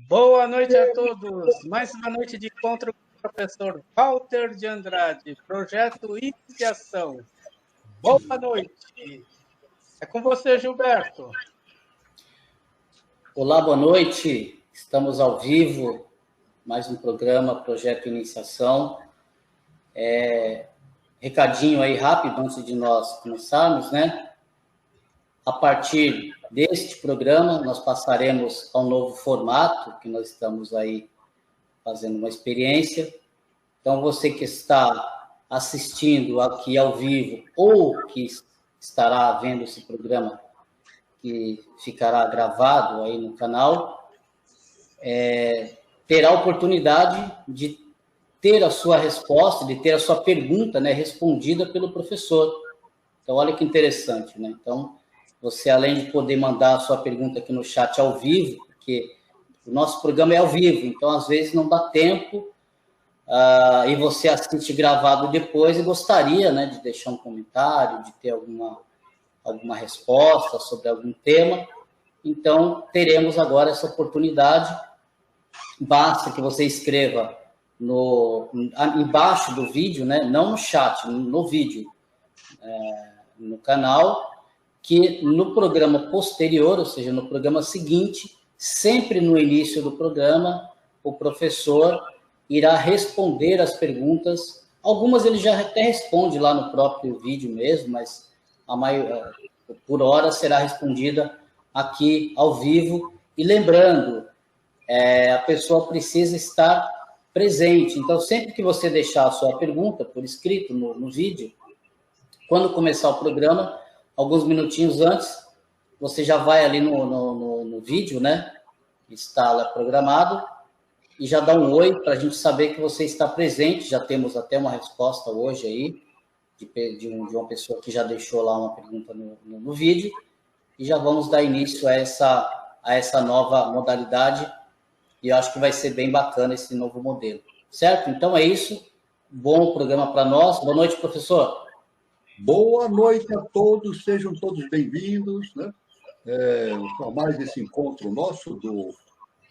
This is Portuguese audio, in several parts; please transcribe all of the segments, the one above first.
Boa noite a todos. Mais uma noite de encontro com o professor Walter de Andrade, Projeto Iniciação. Boa noite. É com você, Gilberto. Olá, boa noite. Estamos ao vivo, mais um programa, Projeto Iniciação. Recadinho aí rápido antes de nós começarmos, né? A partir deste programa, nós passaremos a um novo formato, que nós estamos aí fazendo uma experiência. Então, você que está assistindo aqui ao vivo ou que estará vendo esse programa, que ficará gravado aí no canal, terá a oportunidade de ter a sua resposta, de ter a sua pergunta, né, respondida pelo professor. Então, olha que interessante, né? Então, você, além de poder mandar a sua pergunta aqui no chat ao vivo, porque o nosso programa é ao vivo, então, às vezes, não dá tempo, e você assiste gravado depois e gostaria, né, de deixar um comentário, de ter alguma resposta sobre algum tema. Então, teremos agora essa oportunidade. Basta que você escreva embaixo do vídeo, né, não no chat, no vídeo, no canal, que no programa posterior, ou seja, no programa seguinte, sempre no início do programa, o professor irá responder as perguntas. Algumas ele já até responde lá no próprio vídeo mesmo, mas a maioria, por hora, será respondida aqui ao vivo. E lembrando, a pessoa precisa estar presente. Então, sempre que você deixar a sua pergunta por escrito no vídeo, quando começar o programa, alguns minutinhos antes, você já vai ali no vídeo, né? Está lá programado, e já dá um oi para a gente saber que você está presente. Já temos até uma resposta hoje aí, de uma pessoa que já deixou lá uma pergunta no vídeo, e já vamos dar início a essa nova modalidade, e eu acho que vai ser bem bacana esse novo modelo. Certo? Então é isso. Bom programa para nós. Boa noite, professor. Boa noite a todos, sejam todos bem-vindos, né? A mais esse encontro nosso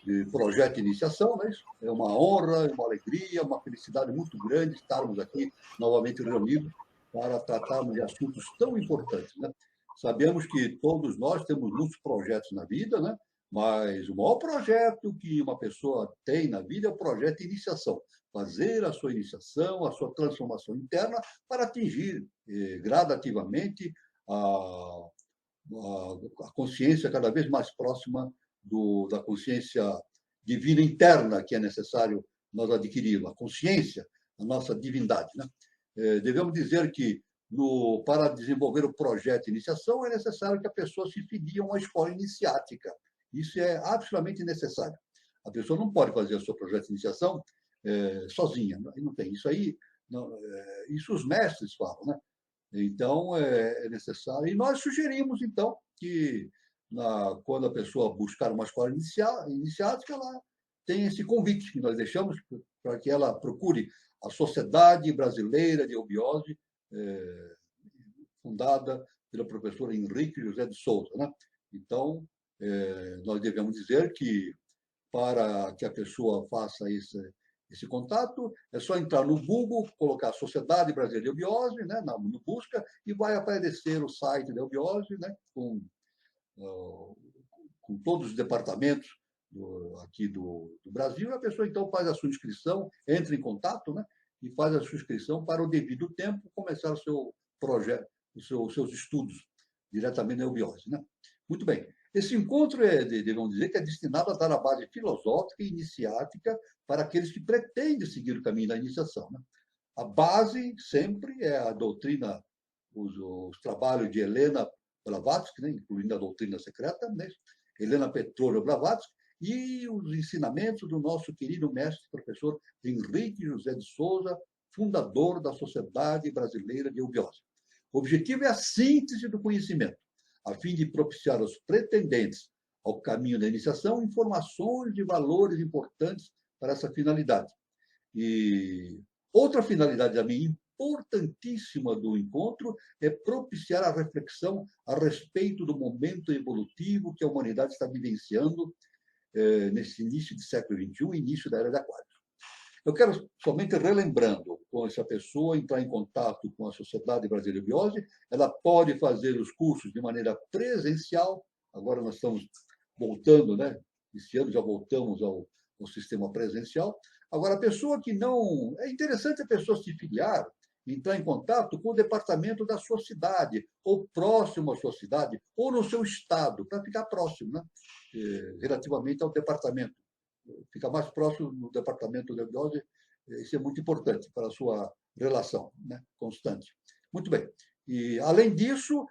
de Projeto Iniciação, né? É uma honra, uma alegria, uma felicidade muito grande estarmos aqui novamente reunidos para tratarmos de assuntos tão importantes, né? Sabemos que todos nós temos muitos projetos na vida, né? Mas o maior projeto que uma pessoa tem na vida é o projeto de iniciação. Fazer a sua iniciação, a sua transformação interna para atingir gradativamente a consciência cada vez mais próxima da consciência divina interna que é necessário nós adquirirmos. A consciência, a nossa divindade, né? Devemos dizer que para desenvolver o projeto de iniciação é necessário que a pessoa se filie a uma escola iniciática. Isso é absolutamente necessário. A pessoa não pode fazer o seu projeto de iniciação sozinha. Não tem isso aí. Não, isso os mestres falam, né? Então, é necessário. E nós sugerimos, então, que quando a pessoa buscar uma escola iniciática, ela tem esse convite que nós deixamos para que ela procure a Sociedade Brasileira de Eubiose, fundada pela professora Henrique José de Souza, né? Então, nós devemos dizer que, para que a pessoa faça esse contato, é só entrar no Google, colocar Sociedade Brasileira de Eubiose, né, no busca, e vai aparecer o site da Eubiose, né, com todos os departamentos aqui do Brasil. A pessoa, então, faz a sua inscrição, entra em contato, né, e faz a sua inscrição para, o devido tempo, começar o seu projeto, os seus estudos diretamente na Eubiose, né? Muito bem. Esse encontro, devemos dizer, que é destinado a dar a base filosófica e iniciática para aqueles que pretendem seguir o caminho da iniciação, né? A base sempre é a doutrina, os trabalhos de Helena Blavatsky, né, incluindo a doutrina secreta, né, Helena Petrovna Blavatsky, e os ensinamentos do nosso querido mestre professor Henrique José de Souza, fundador da Sociedade Brasileira de Eubiose. O objetivo é a síntese do conhecimento, a fim de propiciar aos pretendentes ao caminho da iniciação informações de valores importantes para essa finalidade. E outra finalidade também importantíssima do encontro é propiciar a reflexão a respeito do momento evolutivo que a humanidade está vivenciando nesse início do século XXI, início da Era de Aquário. Eu quero somente relembrando, com se a pessoa entrar em contato com a Sociedade Brasileira de Eubiose, ela pode fazer os cursos de maneira presencial. Agora nós estamos voltando, né? Esse ano já voltamos ao sistema presencial. Agora, a pessoa que não... É interessante a pessoa se filiar, entrar em contato com o departamento da sua cidade, ou próximo à sua cidade, ou no seu estado, para ficar próximo, né? Relativamente ao departamento. Ficar mais próximo do departamento da Eubiose, isso é muito importante para a sua relação, né, constante. Muito bem. E, além disso,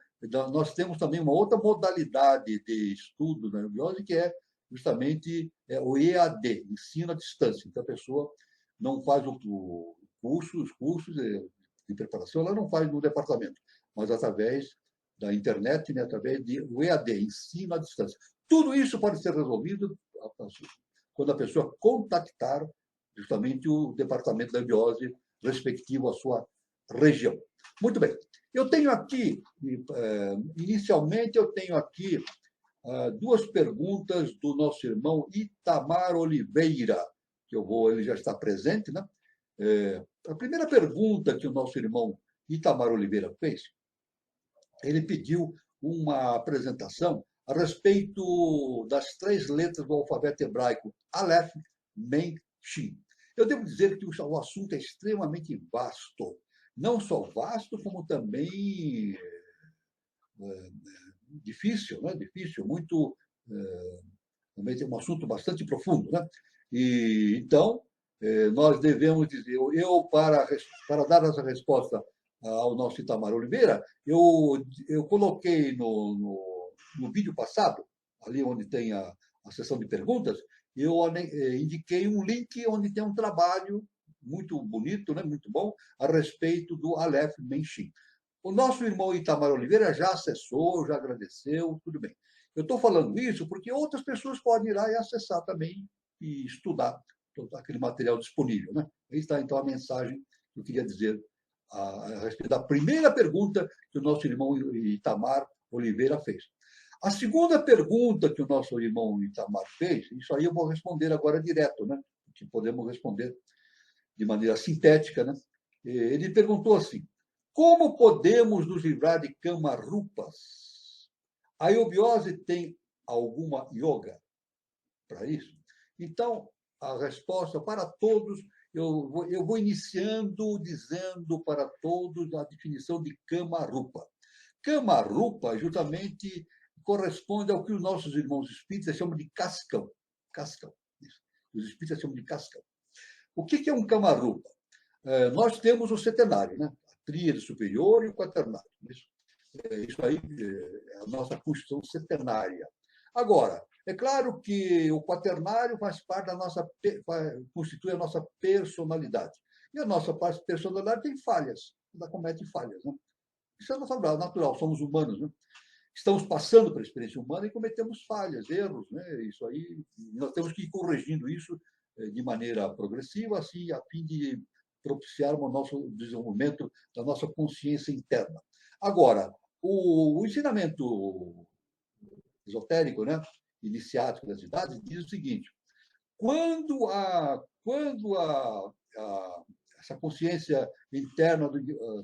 nós temos também uma outra modalidade de estudo na Eubiose, que é justamente o EAD, ensino à distância. Então, a pessoa não faz os cursos de preparação, ela não faz no departamento, mas através da internet, né, através do EAD, ensino à distância. Tudo isso pode ser resolvido quando a pessoa contactar justamente o departamento da Eubiose respectivo à sua região. Muito bem. Eu tenho aqui, inicialmente, duas perguntas do nosso irmão Itamar Oliveira, ele já está presente, né? A primeira pergunta que o nosso irmão Itamar Oliveira fez, ele pediu uma apresentação a respeito das 3 letras do alfabeto hebraico, Aleph, Mem, Shin. Eu devo dizer que o assunto é extremamente vasto. Não só vasto, como também difícil, né? Difícil, muito... também tem um assunto bastante profundo, né? E, então, nós devemos dizer... para dar essa resposta ao nosso Itamar Oliveira, eu coloquei no vídeo passado, ali onde tem a sessão de perguntas, eu indiquei um link onde tem um trabalho muito bonito, né, muito bom, a respeito do Aleph Mem Shin. O nosso irmão Itamar Oliveira já acessou, já agradeceu, tudo bem. Eu estou falando isso porque outras pessoas podem ir lá e acessar também e estudar todo aquele material disponível, né? Aí está, então, a mensagem que eu queria dizer a respeito da primeira pergunta que o nosso irmão Itamar Oliveira fez. A segunda pergunta que o nosso irmão Itamar fez, isso aí eu vou responder agora direto, né? Que podemos responder de maneira sintética, né? Ele perguntou assim: como podemos nos livrar de kamarupas? A eubiose tem alguma yoga para isso? Então, a resposta para todos, eu vou iniciando dizendo para todos a definição de kamarupa. Kamarupa justamente corresponde ao que os nossos irmãos espíritas chamam de cascão. Cascão. Os espíritas chamam de cascão. O que é um kamarupa? Nós temos o setenário, né? A tríade superior e o quaternário. Isso aí é a nossa constituição setenária. Agora, é claro que o quaternário faz parte constitui a nossa personalidade. E a nossa personalidade tem falhas, ela comete falhas, né? Isso é natural, somos humanos, né? Estamos passando pela experiência humana e cometemos falhas, erros, né? Isso aí, nós temos que ir corrigindo isso de maneira progressiva, assim, a fim de propiciar o nosso desenvolvimento da nossa consciência interna. Agora, o ensinamento esotérico, né, iniciático das idades, diz o seguinte: quando essa consciência interna,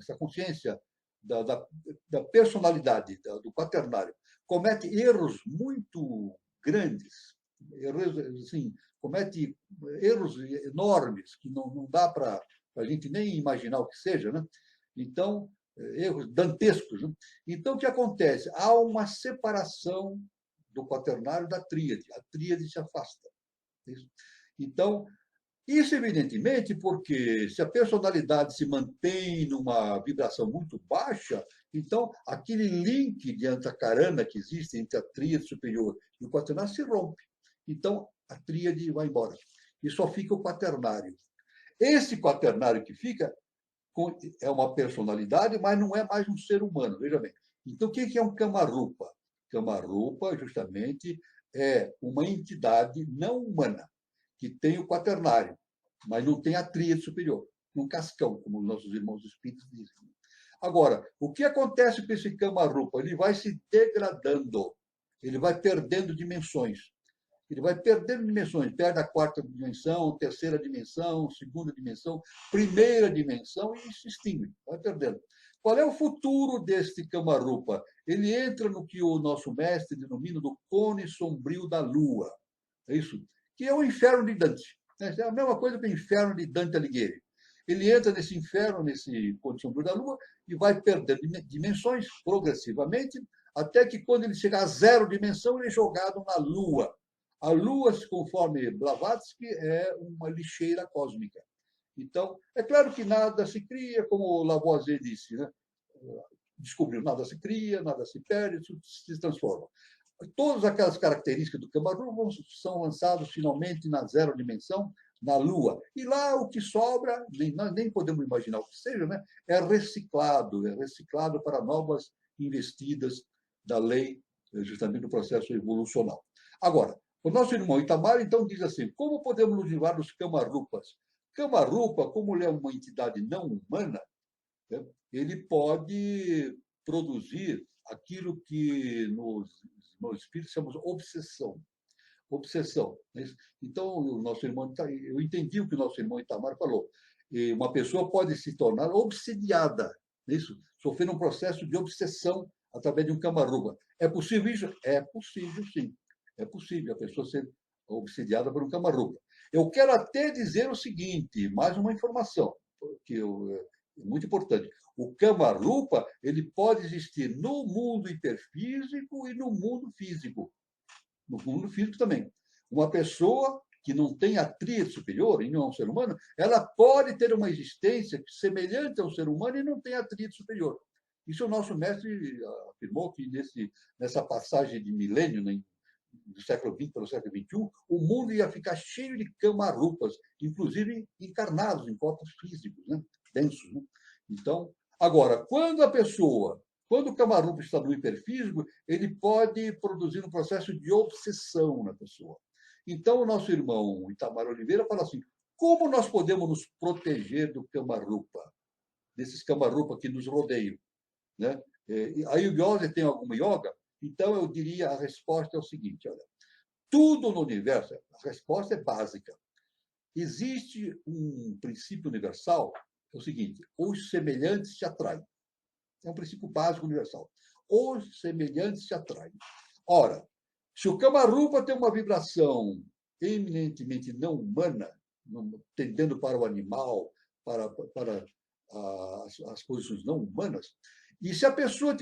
essa consciência da personalidade, do quaternário, comete erros muito grandes, erros, assim, comete erros enormes, que não dá para a gente nem imaginar o que seja, né? Então, erros dantescos. Né? Então, o que acontece? Há uma separação do quaternário da tríade. A tríade se afasta. Então, isso, evidentemente, porque se a personalidade se mantém numa vibração muito baixa, então aquele link de antacarana que existe entre a tríade superior e o quaternário se rompe. Então, a tríade vai embora. E só fica o quaternário. Esse quaternário que fica é uma personalidade, mas não é mais um ser humano, veja bem. Então, o que é um Kamarupa? Kamarupa, justamente, é uma entidade não humana, que tem o quaternário, mas não tem a tríade superior, um cascão, como os nossos irmãos espíritos dizem. Agora, o que acontece com esse Kamarupa? Ele vai se degradando, ele vai perdendo dimensões. Ele vai perdendo dimensões, perde a quarta dimensão, terceira dimensão, segunda dimensão, primeira dimensão e se extingue, vai perdendo. Qual é o futuro deste Kamarupa? Ele entra no que o nosso mestre denomina do cone sombrio da lua. É isso? Que é o inferno de Dante. É a mesma coisa que o inferno de Dante Alighieri. Ele entra nesse inferno, nesse cone sombrio da lua, e vai perdendo dimensões progressivamente, até que quando ele chegar a zero dimensão, ele é jogado na lua. A Lua, conforme Blavatsky, é uma lixeira cósmica. Então, é claro que nada se cria, como Lavoisier disse, né? Descobriu, nada se cria, nada se perde, tudo se transforma. Todas aquelas características do Kamarupa são lançadas finalmente na zero dimensão, na Lua. E lá o que sobra, nós nem podemos imaginar o que seja, né? É reciclado para novas investidas da lei, justamente do processo evolucional. Agora, o nosso irmão Itamar, então, diz assim: como podemos nos livrar dos Kamarupas? Kamarupa, como ele é uma entidade não humana, né, ele pode produzir aquilo que nos espíritos chamamos obsessão. Obsessão. Né? Então, o nosso irmão, eu entendi o que o nosso irmão Itamar falou. Uma pessoa pode se tornar obsediada, isso, sofrer um processo de obsessão através de um Kamarupa. É possível isso? É possível, sim. É possível a pessoa ser obsediada por um Kamarupa. Eu quero até dizer o seguinte, mais uma informação, que é muito importante. O Kamarupa, ele pode existir no mundo hiperfísico e no mundo físico. No mundo físico também. Uma pessoa que não tem a tríade superior, e não é um ser humano, ela pode ter uma existência semelhante ao ser humano e não tem a tríade superior. Isso o nosso mestre afirmou que nessa passagem de milênio, né, do século XX para o século XXI, o mundo ia ficar cheio de Kamarupas, inclusive encarnados em corpos físicos, né? Densos. Né? Então, agora, quando o Kamarupa está no hiperfísico, ele pode produzir um processo de obsessão na pessoa. Então, o nosso irmão Itamar Oliveira fala assim: como nós podemos nos proteger do Kamarupa, desses Kamarupa que nos rodeiam? Né? A Yoga tem alguma yoga? Então, eu diria, a resposta é o seguinte, olha, tudo no universo, a resposta é básica. Existe um princípio universal, é o seguinte, os semelhantes se atraem. É um princípio básico universal. Os semelhantes se atraem. Ora, se o Kamarupa tem uma vibração eminentemente não humana, tendendo para o animal, para as posições não humanas, e se a pessoa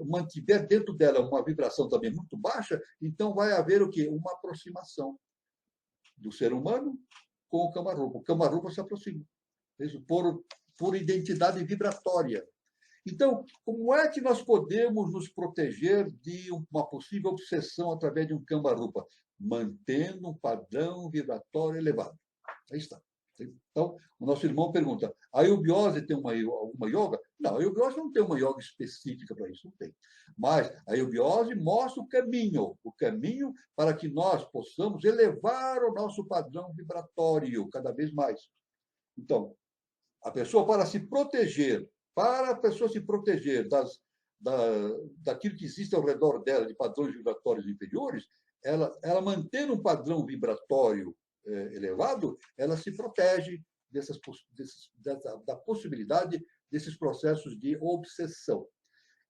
mantiver dentro dela uma vibração também muito baixa, então vai haver o quê? Uma aproximação do ser humano com o Kamarupa. O Kamarupa se aproxima. Isso por identidade vibratória. Então, como é que nós podemos nos proteger de uma possível obsessão através de um Kamarupa? Mantendo um padrão vibratório elevado. Aí está. Então, o nosso irmão pergunta, a eubiose tem alguma yoga? Não, a eubiose não tem uma yoga específica para isso, não tem. Mas a eubiose mostra o caminho para que nós possamos elevar o nosso padrão vibratório cada vez mais. Então, a pessoa, para a pessoa se proteger daquilo que existe ao redor dela, de padrões vibratórios inferiores, ela mantendo um padrão vibratório elevado, ela se protege da possibilidade desses processos de obsessão.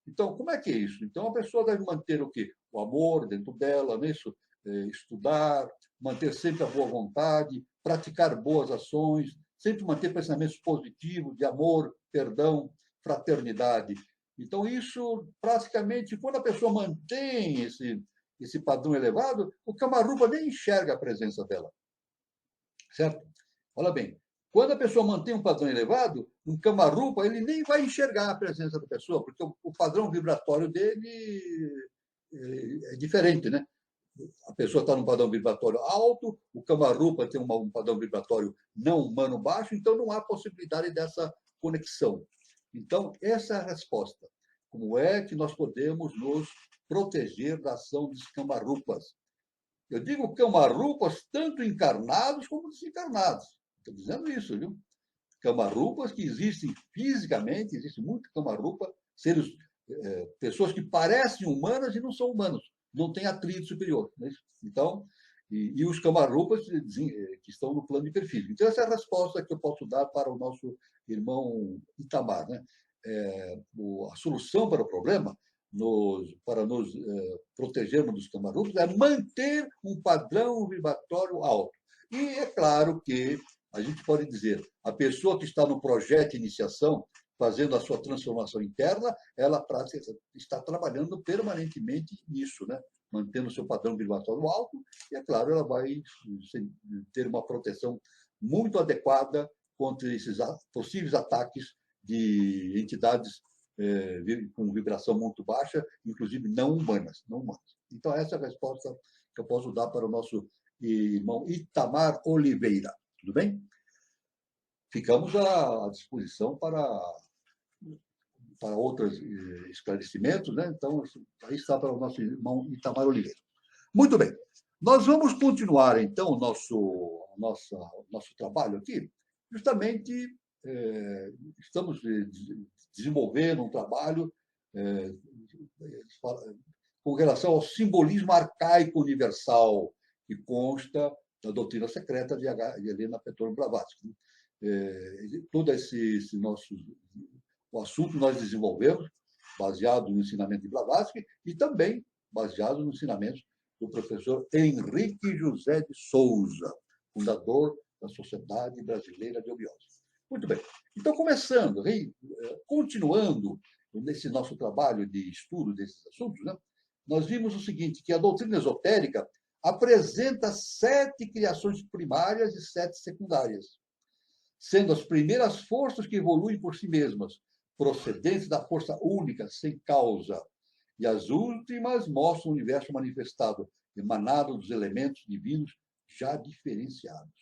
Então, como é que é isso? Então, a pessoa deve manter o quê? O amor dentro dela, né? Isso, estudar, manter sempre a boa vontade, praticar boas ações, sempre manter pensamentos positivos de amor, perdão, fraternidade. Então, isso, praticamente, quando a pessoa mantém esse padrão elevado, o Kamarupa nem enxerga a presença dela. Certo? Olha bem, quando a pessoa mantém um padrão elevado, um Kamarupa, ele nem vai enxergar a presença da pessoa, porque o padrão vibratório dele é diferente, né? A pessoa está num padrão vibratório alto, o Kamarupa tem um padrão vibratório não humano baixo, então não há possibilidade dessa conexão. Então, essa é a resposta. Como é que nós podemos nos proteger da ação dos Kamarupas? Eu digo Kamarupas tanto encarnados como desencarnados. Estou dizendo isso, viu? Kamarupas que existem fisicamente, existe muito Kamarupa, seres, pessoas que parecem humanas e não são humanos, não têm atrito superior. Né? Então, e os Kamarupas que estão no plano hiperfísico. Então, essa é a resposta que eu posso dar para o nosso irmão Itamar. Né? A solução para o problema, para nos protegermos dos Kamarupas, é manter um padrão vibratório alto. E é claro que a gente pode dizer, a pessoa que está no projeto de iniciação, fazendo a sua transformação interna, ela está trabalhando permanentemente nisso, né? Mantendo o seu padrão vibratório alto, e, é claro, ela vai ter uma proteção muito adequada contra esses possíveis ataques de entidades com vibração muito baixa, inclusive não humanas. Então, essa é a resposta que eu posso dar para o nosso irmão Itamar Oliveira. Tudo bem? Ficamos à disposição para outros esclarecimentos, né? Então, aí está para o nosso irmão Itamar Oliveira. Muito bem. Nós vamos continuar, então, o nosso trabalho aqui. Justamente, estamos desenvolvendo um trabalho com relação ao simbolismo arcaico universal, que consta da doutrina secreta de Helena Petrovna Blavatsky. Todo o assunto nós desenvolvemos baseado no ensinamento de Blavatsky e também baseado no ensinamento do professor Henrique José de Souza, fundador da Sociedade Brasileira de Eubiose. Muito bem. Então, continuando nesse nosso trabalho de estudo desses assuntos, né, nós vimos o seguinte, que a doutrina esotérica apresenta 7 criações primárias e 7 secundárias, sendo as primeiras forças que evoluem por si mesmas, procedentes da força única, sem causa, e as últimas mostram o universo manifestado, emanado dos elementos divinos já diferenciados.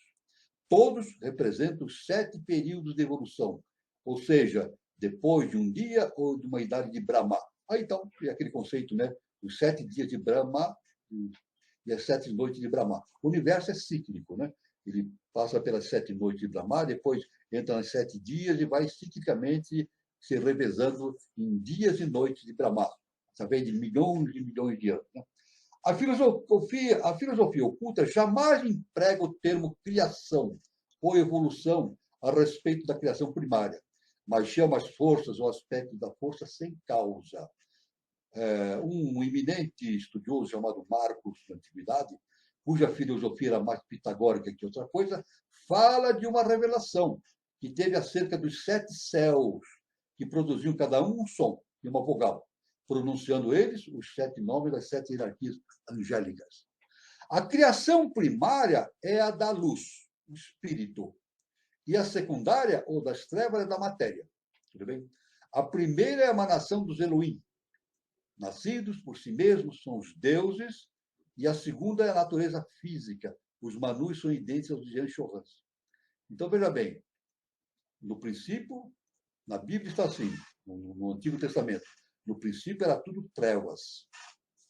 Todos representam 7 períodos de evolução, ou seja, depois de um dia ou de uma idade de Brahma. Aí, então, é aquele conceito, né? Os 7 dias de Brahma e as 7 noites de Brahma. O universo é cíclico, né? Ele passa pelas 7 noites de Brahma, depois entra nos 7 dias e vai ciclicamente se revezando em dias e noites de Brahma, através de milhões e milhões de anos. Né? A filosofia oculta jamais emprega o termo criação ou evolução a respeito da criação primária, mas chama as forças ou aspectos da força sem causa. Um eminente estudioso chamado Marcos da Antiguidade, cuja filosofia era mais pitagórica que outra coisa, fala de uma revelação que teve acerca dos 7 céus, que produziam cada um som e uma vogal, pronunciando eles os 7 nomes das 7 hierarquias angélicas. A criação primária é a da luz, o espírito, e a secundária, ou das trevas, é da matéria. Tudo bem? A primeira é a emanação dos Elohim, nascidos por si mesmos, são os deuses, e a segunda é a natureza física, os Manus são idênticos aos Yanshohans. Então, veja bem, no princípio, na Bíblia está assim, no Antigo Testamento, no princípio era tudo trevas.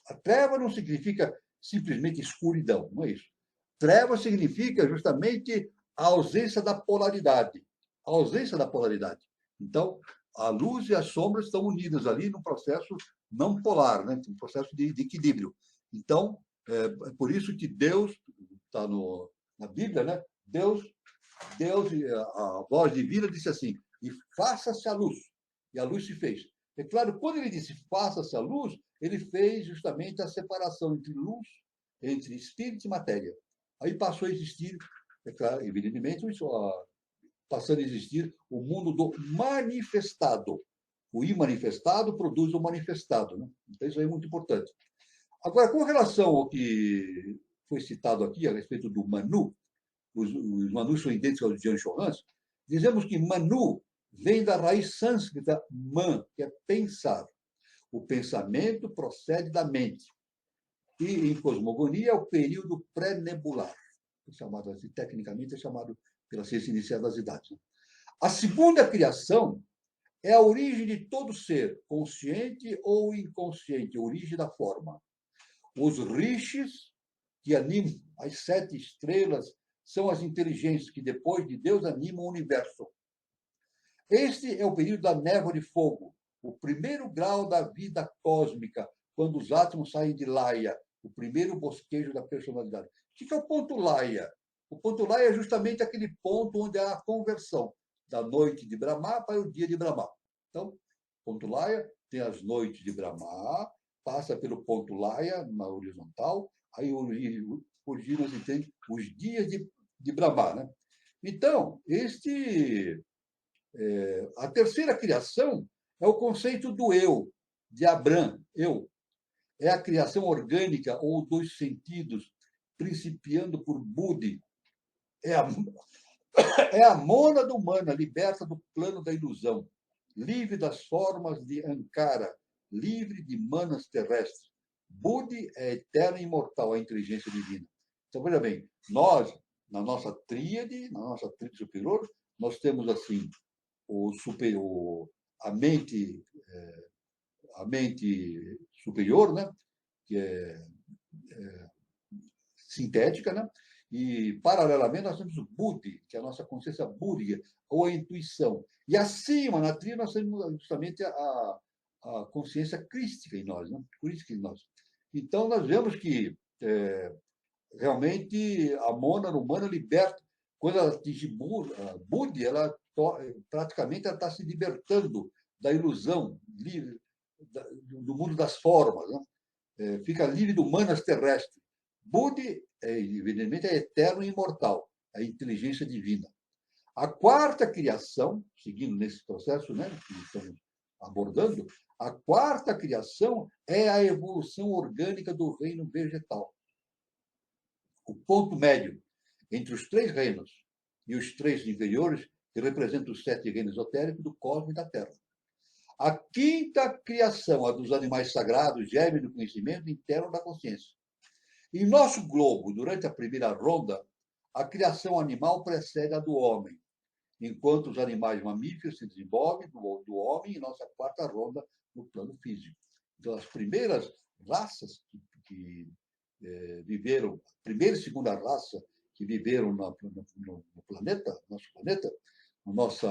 A treva não significa simplesmente escuridão, não é isso. Treva significa justamente a ausência da polaridade. A ausência da polaridade. Então, a luz e as sombras estão unidas ali num processo não polar, né? Um processo de equilíbrio. Então, é por isso que Deus, está na Bíblia, né? Deus, a voz divina disse assim, e faça-se a luz. E a luz se fez. É claro, quando ele disse faça-se a luz, ele fez justamente a separação entre luz, entre espírito e matéria. Aí passou a existir, é claro, evidentemente, passando a existir o mundo do manifestado. O imanifestado produz o manifestado. Né? Então, isso aí é muito importante. Agora, com relação ao que foi citado aqui, a respeito do Manu, os Manus são idênticos aos de Jean Chorans, dizemos que Manu vem da raiz sânscrita man, que é pensar. O pensamento procede da mente. E, em cosmogonia, é o período pré-nebular. Chamado assim, tecnicamente, é chamado pela ciência inicial das idades. A segunda criação é a origem de todo ser, consciente ou inconsciente, a origem da forma. Os rishis, que animam as 7 estrelas, são as inteligências que, depois de Deus, animam o universo. Este é o período da névoa de fogo, o primeiro grau da vida cósmica, quando os átomos saem de Laia, o primeiro bosquejo da personalidade. O que é o ponto Laia? O ponto Laia é justamente aquele ponto onde há a conversão da noite de Brahma para o dia de Brahma. Então, ponto Laia tem as noites de Brahma, passa pelo ponto Laia, na horizontal, aí origina tem os dias de Brahma. Né? Então, a terceira criação é o conceito do eu, de Abraham, eu. É a criação orgânica ou dos sentidos, principiando por Budi. É a mônada humana liberta do plano da ilusão, livre das formas de Ankara, livre de manas terrestres. Budi é eterna e imortal, a inteligência divina. Então, veja bem, nós, na nossa tríade superior, nós temos assim o superior, a mente superior, né? Que é sintética, né? E, paralelamente, nós temos o Buddhi, que é a nossa consciência búdica, ou a intuição. E acima, na tríade, nós temos justamente a consciência crística em nós, né? Crística em nós. Então, nós vemos que realmente a mônada humana liberta. Quando ela atinge Budi, ela praticamente ela está se libertando da ilusão do mundo das formas, né? Fica livre do manas terrestre. Budi, evidentemente, é eterno e imortal, a inteligência divina. A quarta criação, seguindo nesse processo, né, que estamos abordando, a quarta criação é a evolução orgânica do reino vegetal. O ponto médio entre os 3 reinos e os 3 inferiores, que representam os 7 reinos esotéricos do cosmos e da Terra. A quinta criação, a dos animais sagrados, germe do conhecimento interno da consciência. Em nosso globo, durante a primeira ronda, a criação animal precede a do homem, enquanto os animais mamíferos se desenvolvem do homem em nossa quarta ronda no plano físico. Então, as primeiras raças que viveram, a primeira e segunda raça que viveram no planeta, no nosso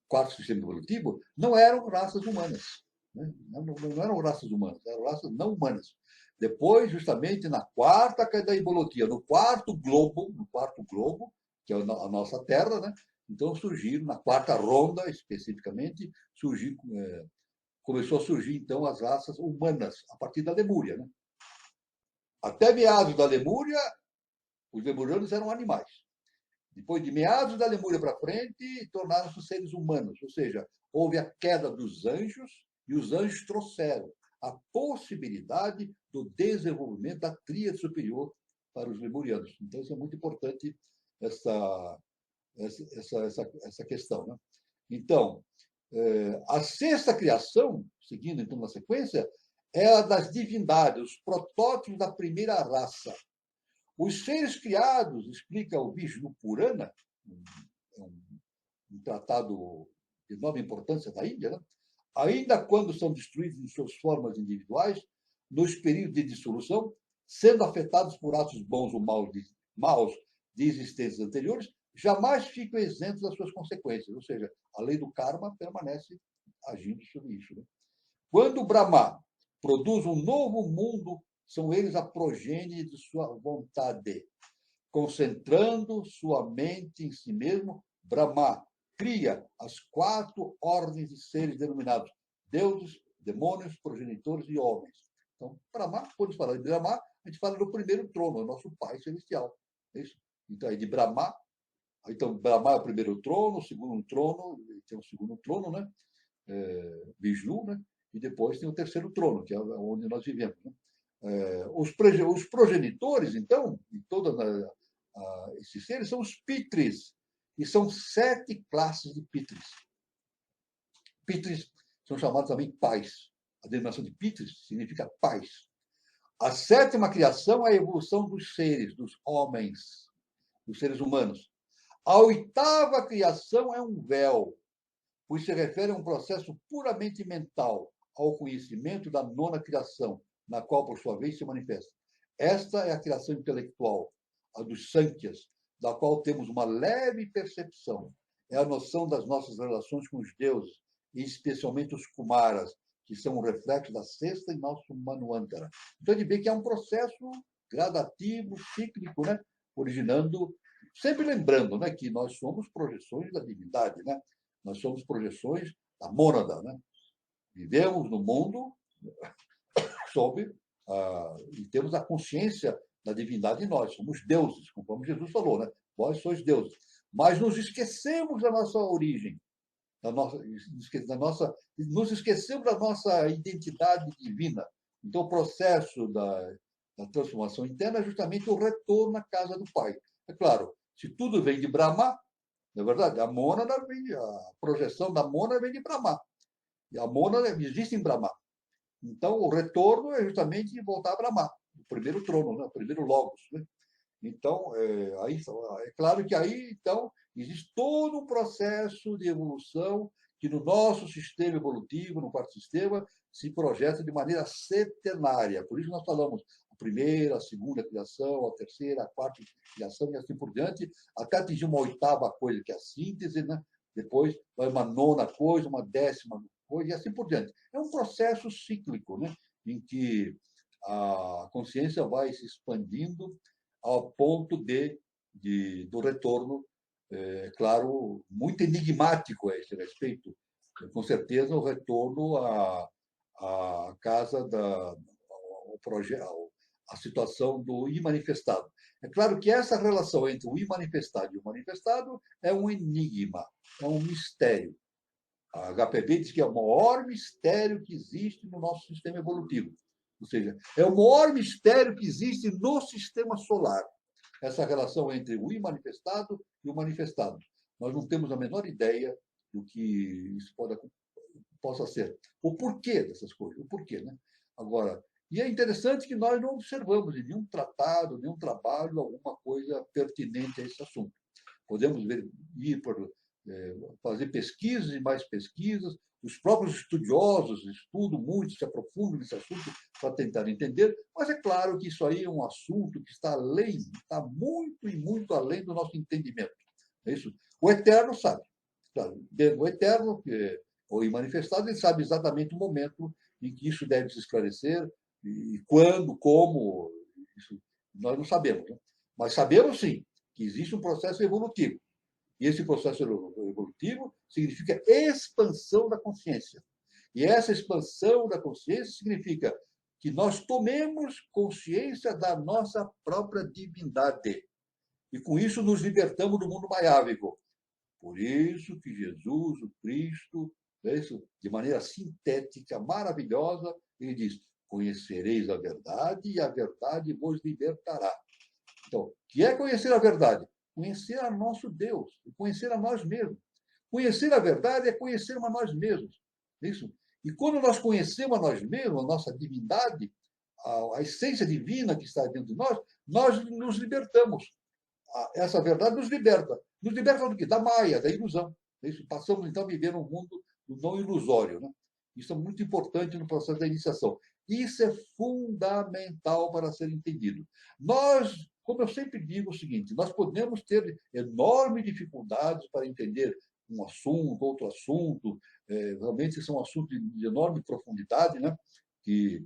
quarto sistema evolutivo, não eram raças humanas. Né? Não eram raças humanas, eram raças não humanas. Depois, justamente na quarta cadeia evolutiva, no quarto globo, que é a nossa Terra, né? Então surgiram, na quarta ronda especificamente, começou a surgir então as raças humanas, a partir da Lemúria. Né? Até meados da Lemúria, os lemurianos eram animais. Depois de meados da Lemúria para frente, tornaram-se seres humanos, ou seja, houve a queda dos anjos e os anjos trouxeram a possibilidade do desenvolvimento da tríade superior para os lemurianos. Então, isso é muito importante, essa questão. Né? Então, a sexta criação, seguindo então na sequência, é a das divindades, os protótipos da primeira raça. Os seres criados, explica o Vishnu Purana, um tratado de enorme importância da Índia, né? Ainda quando são destruídos em suas formas individuais, nos períodos de dissolução, sendo afetados por atos bons ou maus de existências anteriores, jamais ficam isentos das suas consequências. Ou seja, a lei do karma permanece agindo sobre isso. Né? Quando Brahma produz um novo mundo, são eles a progênie de sua vontade. Concentrando sua mente em si mesmo, Brahma cria as 4 ordens de seres denominados deuses, demônios, progenitores e homens. Então, Brahma, quando se fala de Brahma, a gente fala do primeiro trono, o nosso Pai Celestial. É isso? Então, é de Brahma. Então, Brahma é o primeiro trono, o segundo trono, tem o segundo trono, né? Vishnu, né? E depois tem o terceiro trono, que é onde nós vivemos. Né? Os progenitores, então, de todos esses seres, são os Pitris. E são 7 classes de Pitris. Pitris são chamados também pais. A denominação de Pitris significa pais. A 7ª criação é a evolução dos seres, dos homens, dos seres humanos. A 8ª criação é um véu, pois se refere a um processo puramente mental, ao conhecimento da 9ª criação, na qual, por sua vez, se manifesta. Esta é a criação intelectual, a dos Sankhya's, da qual temos uma leve percepção. É a noção das nossas relações com os deuses, e especialmente os Kumaras, que são um reflexo da 6ª em nosso Manvantara. Então, a gente vê que é um processo gradativo, cíclico, né? Originando, sempre lembrando, né, que nós somos projeções da divindade, né? Nós somos projeções da mônada, né? Vivemos no mundo sob e temos a consciência da divindade em nós. Somos deuses, conforme Jesus falou, né? Vós sois deuses. Mas nos esquecemos da nossa origem, nos esquecemos da nossa identidade divina. Então, o processo da transformação interna é justamente o retorno à casa do Pai. É claro, se tudo vem de Brahma, não é verdade? A projeção da mônada vem de Brahma. E a mônada existe em Brahma. Então, o retorno é justamente voltar a Brahma, o primeiro trono, né? O primeiro logos. Né? Então, é claro que aí, então, existe todo um processo de evolução que no nosso sistema evolutivo, no quarto sistema, se projeta de maneira setenária. Por isso nós falamos a primeira, a segunda criação, a terceira, a quarta criação e assim por diante, até atingir uma 8ª coisa, que é a síntese, né? Depois vai uma 9ª coisa, uma 10ª coisa e assim por diante. É um processo cíclico, né? Em que a consciência vai se expandindo ao ponto do retorno, claro, muito enigmático a esse respeito. Com certeza, o retorno à casa ao projeto, a situação do imanifestado. É claro que essa relação entre o imanifestado e o manifestado é um enigma, é um mistério. A HPB diz que é o maior mistério que existe no nosso sistema evolutivo. Ou seja, é o maior mistério que existe no sistema solar. Essa relação entre o imanifestado e o manifestado. Nós não temos a menor ideia do que isso possa ser. O porquê dessas coisas, o porquê, né? Agora, e é interessante que nós não observamos em nenhum tratado, nenhum trabalho, alguma coisa pertinente a esse assunto. Podemos fazer pesquisas e mais pesquisas, os próprios estudiosos estudam muito, se aprofundam nesse assunto para tentar entender, mas é claro que isso aí é um assunto que está além, está muito e muito além do nosso entendimento. É isso? O Eterno sabe. Claro, o Eterno, o manifestado, ele sabe exatamente o momento em que isso deve se esclarecer, e quando, como, isso nós não sabemos. Né? Mas sabemos, sim, que existe um processo evolutivo. E esse processo evolutivo significa expansão da consciência. E essa expansão da consciência significa que nós tomemos consciência da nossa própria divindade. E com isso nos libertamos do mundo maiávico. Por isso que Jesus, o Cristo, de maneira sintética, maravilhosa, ele diz: conhecereis a verdade e a verdade vos libertará. Então, o que é conhecer a verdade? Conhecer a nosso Deus, conhecer a nós mesmos. Conhecer a verdade é conhecer a nós mesmos. Isso. E quando nós conhecemos a nós mesmos, a nossa divindade, a essência divina que está dentro de nós nos libertamos. essa verdade nos liberta. Nos liberta do quê? Da maia, da ilusão. Isso, passamos, então, a viver um mundo do não ilusório. Né? Isso é muito importante no processo da iniciação. Isso é fundamental para ser entendido. Nós, como eu sempre digo, é o seguinte, nós podemos ter enormes dificuldades para entender um assunto, outro assunto, realmente são assuntos de enorme profundidade, né? que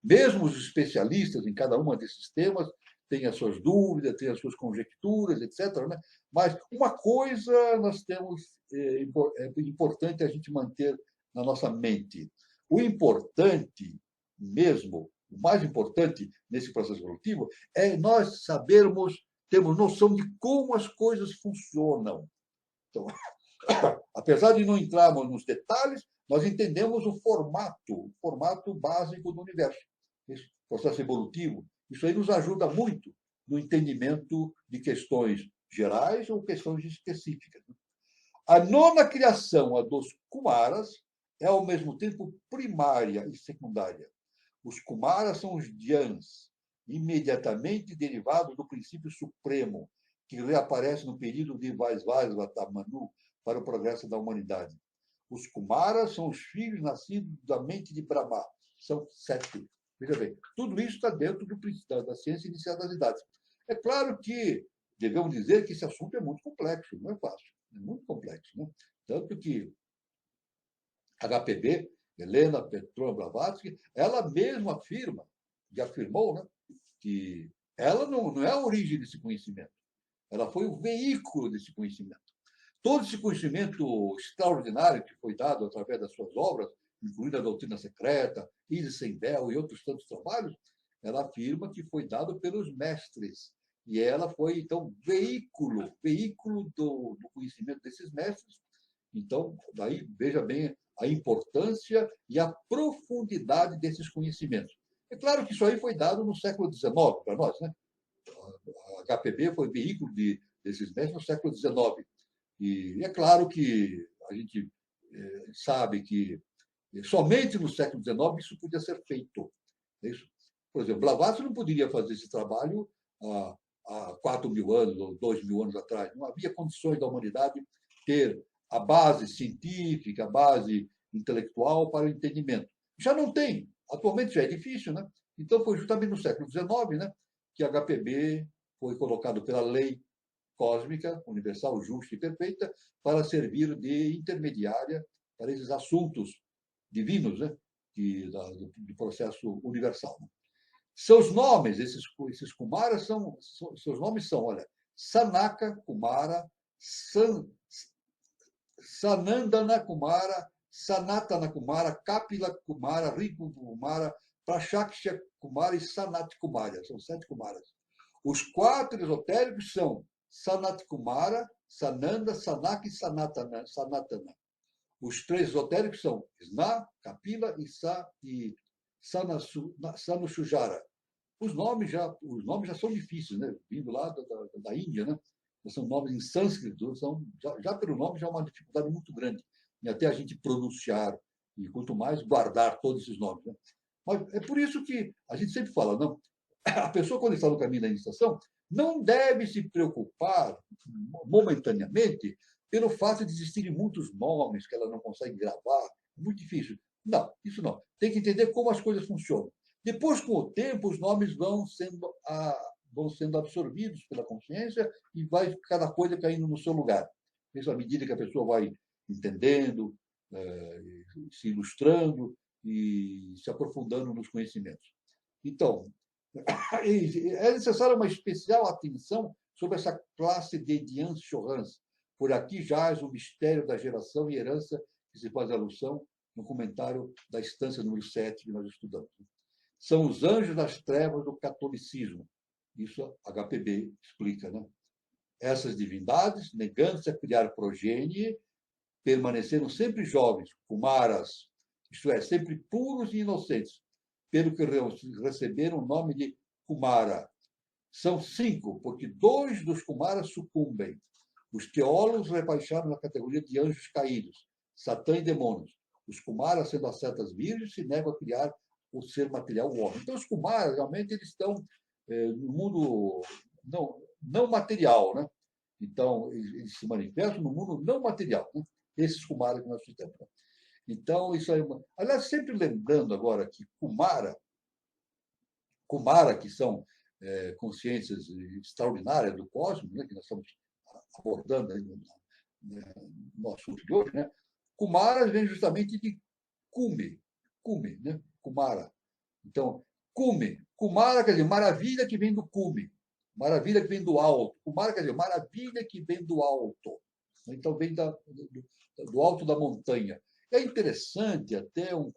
mesmo os especialistas em cada um desses temas têm as suas dúvidas, têm as suas conjecturas, etc. Né? Mas uma coisa nós temos, é importante a gente manter na nossa mente. O importante mesmo, o mais importante nesse processo evolutivo é nós sabermos, termos noção de como as coisas funcionam. Então, apesar de não entrarmos nos detalhes, nós entendemos o formato básico do universo. Esse processo evolutivo, isso aí nos ajuda muito no entendimento de questões gerais ou questões específicas. A nona criação, a dos Kumaras, é ao mesmo tempo primária e secundária. Os Kumaras são os Dhyans, imediatamente derivados do princípio supremo, que reaparece no período de Vaisvasvata Manu para o progresso da humanidade. Os Kumaras são os filhos nascidos da mente de Brahma. São 7. Veja bem, tudo isso está dentro da ciência inicial das idades. É claro que devemos dizer que esse assunto é muito complexo, não é fácil, é muito complexo. Né? Tanto que HPB, Helena Petrovna Blavatsky, ela mesma afirmou, né, que ela não é a origem desse conhecimento, ela foi o veículo desse conhecimento. Todo esse conhecimento extraordinário que foi dado através das suas obras, incluindo a Doutrina Secreta, Isis Sem Véu e outros tantos trabalhos, ela afirma que foi dado pelos mestres. E ela foi, então, veículo do conhecimento desses mestres. Então, daí, veja bem a importância e a profundidade desses conhecimentos. É claro que isso aí foi dado no século XIX para nós, né? A HPB foi veículo desses mestres no século XIX. E é claro que a gente sabe que somente no século XIX isso podia ser feito. É isso? Por exemplo, Blavatsky não poderia fazer esse trabalho há 4.000 anos ou 2.000 anos atrás. Não havia condições da humanidade ter a base científica, a base intelectual para o entendimento. Já não tem. Atualmente já é difícil, né? Então foi justamente no século XIX, né, que a HPB foi colocado pela lei cósmica, universal, justa e perfeita, para servir de intermediária para esses assuntos divinos, né, do processo universal. Seus nomes, esses Kumaras, seus nomes são, olha, Sanaka Kumara, Sanandana Kumara, Sanatana Kumara, Kapila Kumara, Ripu Kumara, Prachaksha Kumara e Sanat Kumara. São 7 Kumaras. Os 4 esotéricos são Sanat Kumara, Sananda, Sanaka e Sanatana. Os 3 esotéricos são Sna, Kapila e Sanusujara. Os nomes já são difíceis, né? Vindo lá da Índia, né? São nomes em sânscrito, já pelo nome já é uma dificuldade muito grande em até a gente pronunciar e quanto mais guardar todos esses nomes. Né? Mas é por isso que a gente sempre fala, não, a pessoa quando está no caminho da iniciação não deve se preocupar momentaneamente pelo fato de existirem muitos nomes que ela não consegue gravar, é muito difícil. Não, isso não. Tem que entender como as coisas funcionam. Depois, com o tempo, os nomes vão sendo absorvidos pela consciência e vai cada coisa caindo no seu lugar. Isso à medida que a pessoa vai entendendo, se ilustrando e se aprofundando nos conhecimentos. Então, é necessária uma especial atenção sobre essa classe de Dhyans Chorans. Por aqui jaz o mistério da geração e herança que se faz alusão no comentário da instância número 7 que nós estudamos. São os anjos das trevas do catolicismo. Isso a HPB explica, né? Essas divindades, negando-se a criar progenie, permaneceram sempre jovens, Kumaras, isto é, sempre puros e inocentes, pelo que receberam o nome de Kumara. São 5, porque 2 dos Kumaras sucumbem. Os teólogos rebaixaram na categoria de anjos caídos, Satã e demônios. Os Kumaras, sendo ascetas virgens, se negam a criar o ser material, o homem. Então, os Kumaras, realmente, eles estão no mundo, não material, né? Então, eles se manifestam no mundo não material, né? Esses Kumaras que nós fizemos. Né? Então, isso aí... Aliás, sempre lembrando agora que Kumara, que são consciências extraordinárias do cosmos, né, que nós estamos abordando aí no assunto de hoje, né? Kumara vem justamente de Kume, né? Kumara. Então, Kumara quer dizer maravilha que vem do Kume, maravilha que vem do alto. Kumara quer dizer maravilha que vem do alto. Então, vem do alto da montanha. É interessante até um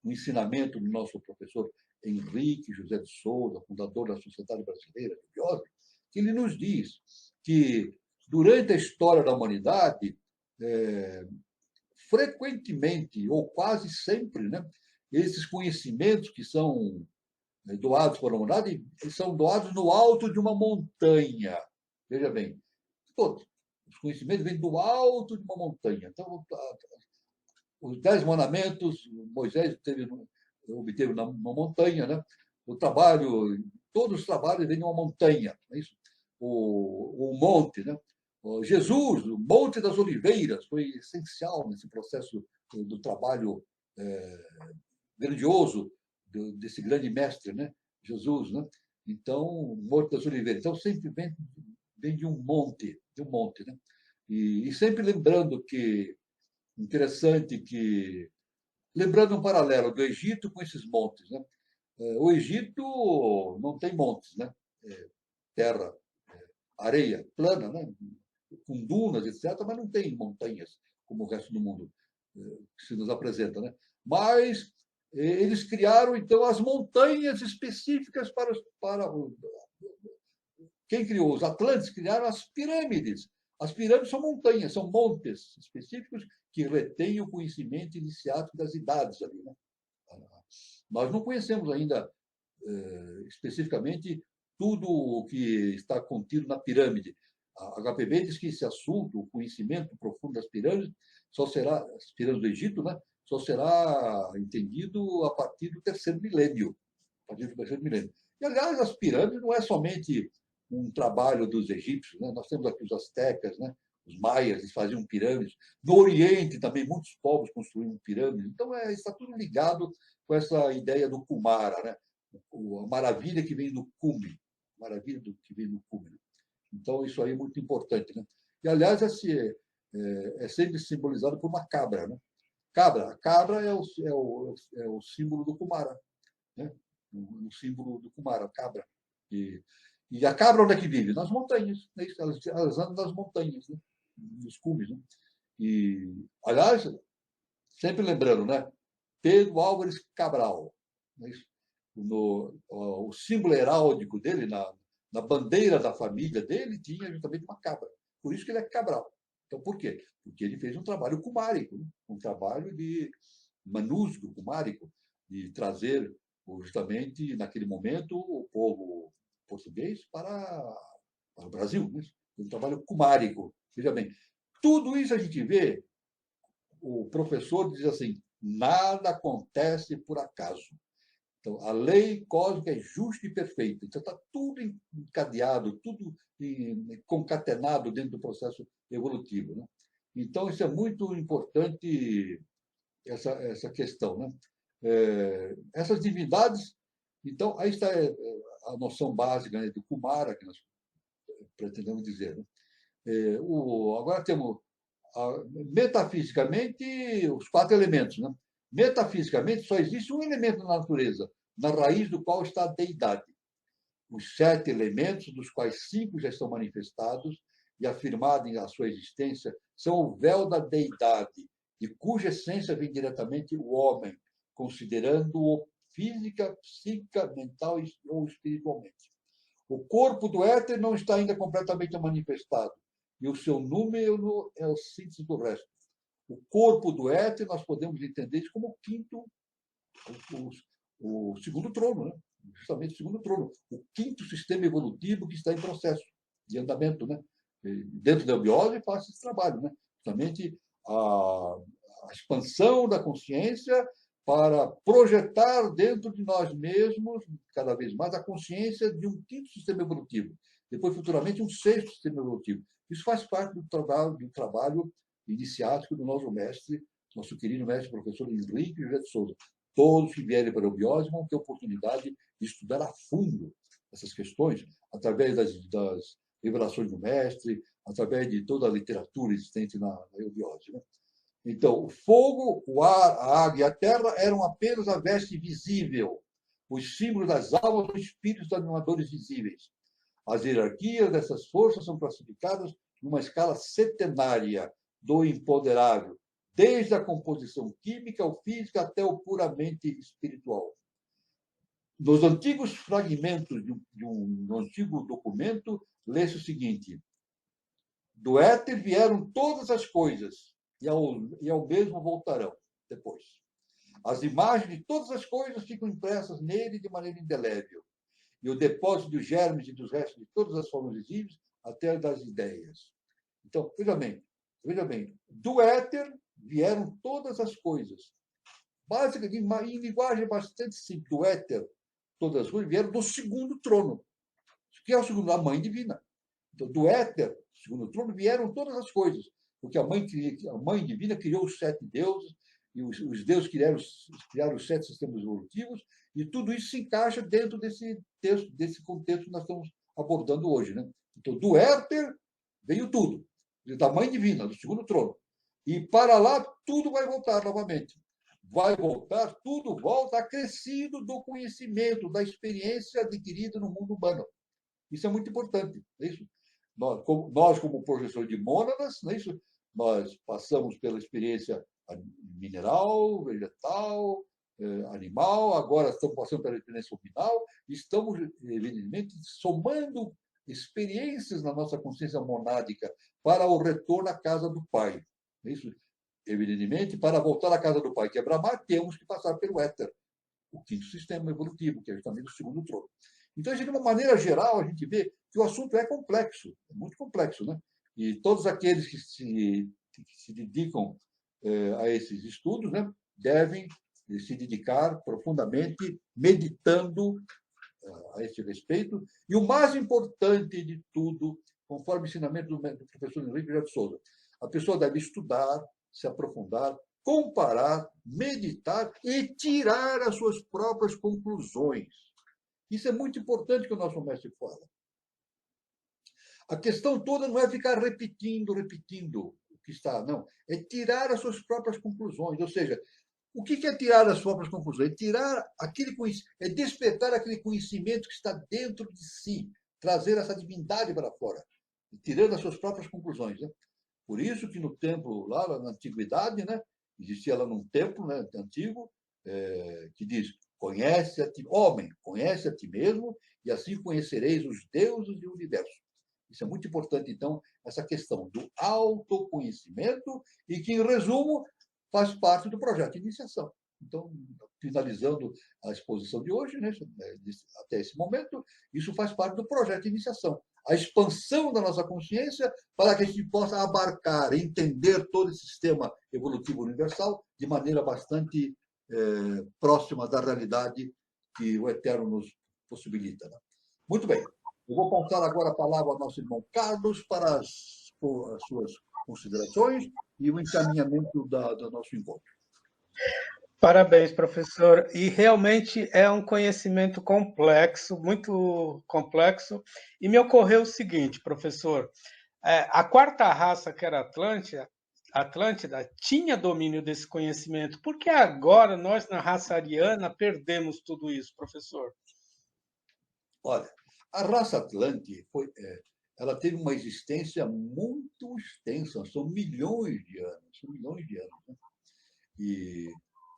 ensinamento do nosso professor Henrique José de Souza, fundador da Sociedade Brasileira de Biose, que ele nos diz que, durante a história da humanidade, frequentemente, ou quase sempre, né, esses conhecimentos que são doados para a humanidade são doados no alto de uma montanha. Veja bem, todos os conhecimentos vêm do alto de uma montanha. Então, os 10 mandamentos, Moisés obteve numa montanha, né? Todos os trabalhos vêm de uma montanha, não é isso? O monte, né? Jesus, o Monte das Oliveiras, foi essencial nesse processo do trabalho grandioso desse grande mestre, né? Jesus, né? Então, o Monte das Oliveiras. Então, sempre vem de um monte, né? E sempre lembrando que, interessante que, lembrando um paralelo do Egito com esses montes, né? O Egito não tem montes, né? Terra, areia plana, né? Com dunas, etc., mas não tem montanhas como o resto do mundo que se nos apresenta, né? Mas eles criaram, então, as montanhas específicas para quem criou? Os atlantes criaram as pirâmides. As pirâmides são montanhas, são montes específicos que retêm o conhecimento iniciático das idades ali, né? Nós não conhecemos ainda especificamente tudo o que está contido na pirâmide. A HPB diz que esse assunto, o conhecimento profundo das pirâmides, as pirâmides do Egito, né, só será entendido a partir do terceiro milênio. E, aliás, as pirâmides não é somente um trabalho dos egípcios, né? Nós temos aqui os astecas, né? Os maias, eles faziam pirâmides. No Oriente também muitos povos construíam pirâmides. Então, está tudo ligado com essa ideia do Kumara, né? A maravilha que vem do cume, maravilha que vem do cume. Então, isso aí é muito importante, né? E, aliás, é sempre simbolizado por uma cabra, né? A cabra é o símbolo do Kumara, né? O símbolo do Kumara, a cabra. E a cabra onde é que vive? Nas montanhas, né? Elas andam nas montanhas, né? Nos cumes, né? E, aliás, sempre lembrando, né? Pedro Álvares Cabral, não é isso? O símbolo heráldico dele, na bandeira da família dele, tinha justamente uma cabra. Por isso que ele é Cabral. Então, por quê? Porque ele fez um trabalho cumárico, né? Um trabalho de manusco cumárico, de trazer justamente, naquele momento, o povo português para o Brasil. Né? Um trabalho cumárico. Veja bem, tudo isso a gente vê, o professor diz assim, nada acontece por acaso. Então, a lei cósmica é justa e perfeita. Então, está tudo encadeado, tudo concatenado dentro do processo evolutivo. Né? Então, isso é muito importante, essa questão. Né? Essas divindades, então, aí está a noção básica, né, do Kumara, que nós pretendemos dizer. Né? Agora temos, metafisicamente, os 4 elementos. Né? Metafisicamente, só existe um elemento na natureza, na raiz do qual está a deidade. Os 7 elementos, dos quais 5 já estão manifestados e afirmados a sua existência, são o véu da deidade, de cuja essência vem diretamente o homem, considerando-o física, psíquica, mental ou espiritualmente. O corpo do éter não está ainda completamente manifestado, e o seu número é o síntese do resto. O corpo do éter nós podemos entender isso como o quinto, o segundo trono, né? Justamente o segundo trono, o quinto sistema evolutivo que está em processo de andamento, né? Dentro da biose faz esse trabalho, né? Justamente a expansão da consciência para projetar dentro de nós mesmos, cada vez mais, a consciência de um quinto sistema evolutivo, depois, futuramente, um sexto sistema evolutivo. Isso faz parte do trabalho iniciático do nosso querido mestre, professor Henrique José de Souza. Todos que vierem para a biose vão ter oportunidade de estudar a fundo essas questões, através das revelações do mestre, através de toda a literatura existente na eubiose. Né? Então, o fogo, o ar, a água e a terra eram apenas a veste visível, os símbolos das almas ou espíritos animadores visíveis. As hierarquias dessas forças são classificadas numa escala setenária do imponderável, desde a composição química ou física até o puramente espiritual. Nos antigos fragmentos de um antigo documento, lê-se o seguinte: do éter vieram todas as coisas, e ao mesmo voltarão depois. As imagens de todas as coisas ficam impressas nele de maneira indelével, e o depósito dos germes e dos restos de todas as formas visíveis, até das ideias. Então, veja bem, do éter vieram todas as coisas. Basicamente, em linguagem bastante simples, do éter, todas as coisas vieram do segundo trono, que é o segundo, a mãe divina. Então, do éter, segundo trono, vieram todas as coisas, porque a mãe divina criou os 7 deuses, e os deuses criaram os 7 sistemas evolutivos, e tudo isso se encaixa dentro desse contexto que nós estamos abordando hoje. Né? Então, do éter veio tudo, da mãe divina, do segundo trono. E para lá, tudo vai voltar novamente. Tudo volta acrescido do conhecimento, da experiência adquirida no mundo humano. Isso é muito importante. Não é isso? Nós, como professor de mônadas, não é isso? Nós passamos pela experiência mineral, vegetal, animal, agora estamos passando pela experiência final, estamos, evidentemente, somando experiências na nossa consciência monádica para o retorno à casa do Pai. Não é isso? Evidentemente, para voltar à casa do Pai, que é Brahma, temos que passar pelo éter, o quinto sistema evolutivo, que é justamente o segundo trono. Então, de uma maneira geral, a gente vê que o assunto é complexo, é muito complexo, né? E todos aqueles que se dedicam a esses estudos, né, devem se dedicar profundamente, meditando a esse respeito. E o mais importante de tudo, conforme o ensinamento do professor Henrique José de Souza, a pessoa deve estudar, se aprofundar, comparar, meditar e tirar as suas próprias conclusões. Isso é muito importante que o nosso mestre fala. A questão toda não é ficar repetindo o que está, não. É tirar as suas próprias conclusões. Ou seja, o que é tirar as próprias conclusões? É tirar é despertar aquele conhecimento que está dentro de si, trazer essa divindade para fora, tirando as suas próprias conclusões. Né? Por isso que no templo, lá na antiguidade, né, existia lá num templo, né, antigo, que diz: conhece a ti, homem, conhece a ti mesmo, e assim conhecereis os deuses e o universo. Isso é muito importante, então, essa questão do autoconhecimento, e que, em resumo, faz parte do projeto de iniciação. Então, finalizando a exposição de hoje, né, até esse momento, isso faz parte do projeto de iniciação. A expansão da nossa consciência para que a gente possa abarcar, entender todo esse sistema evolutivo universal de maneira bastante próxima da realidade que o Eterno nos possibilita. Né? Muito bem. Eu vou passar agora a palavra ao nosso irmão Carlos para as suas considerações e o encaminhamento do nosso encontro. Parabéns, professor. E realmente é um conhecimento complexo, muito complexo. E me ocorreu o seguinte, professor: a quarta raça, que era Atlântida, tinha domínio desse conhecimento. Por que agora nós, na raça ariana, perdemos tudo isso, professor? Olha, a raça Atlante ela teve uma existência muito extensa, são milhões de anos. Né? E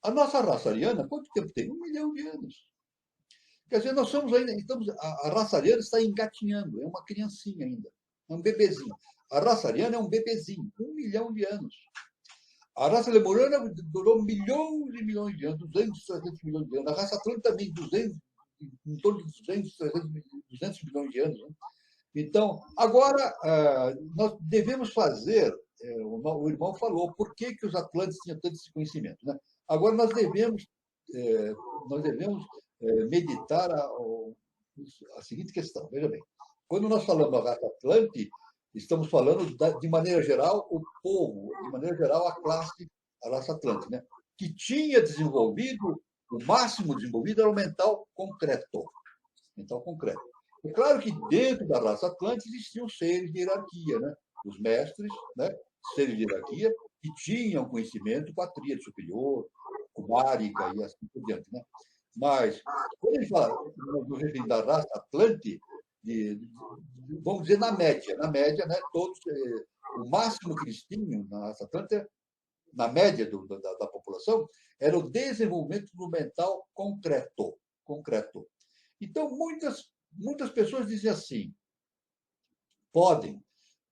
a nossa raça ariana, quanto tempo tem? 1 milhão de anos. Quer dizer, nós somos ainda, a raça ariana está engatinhando, é uma criancinha ainda, é um bebezinho. A raça ariana é um bebezinho, 1 milhão de anos. A raça lemuriana durou milhões e milhões de anos, 200, 300 milhões de anos. A raça atlântica também, em torno de 200, 200 milhões de anos. Né? Então, agora, nós devemos fazer, o irmão falou, por que os Atlantes tinham tanto esse conhecimento. Né? Agora, nós devemos meditar a seguinte questão, veja bem. quando nós falamos da raça Atlante, estamos falando, de maneira geral, o povo, de maneira geral, a classe, a raça Atlante, né? Que tinha desenvolvido, o máximo desenvolvido era o mental concreto. Mental concreto. É claro que dentro da raça Atlante existiam seres de hierarquia, né? Os mestres, né? Seres de hierarquia, que tinham conhecimento com a tríade superior, kumárica e assim por diante, né? Mas, quando a gente fala no regime da raça Atlante, vamos dizer, na média, né, todos, o máximo que eles tinham na raça Atlante, na média da população, era o desenvolvimento do mental concreto. Então, muitas pessoas dizem assim, podem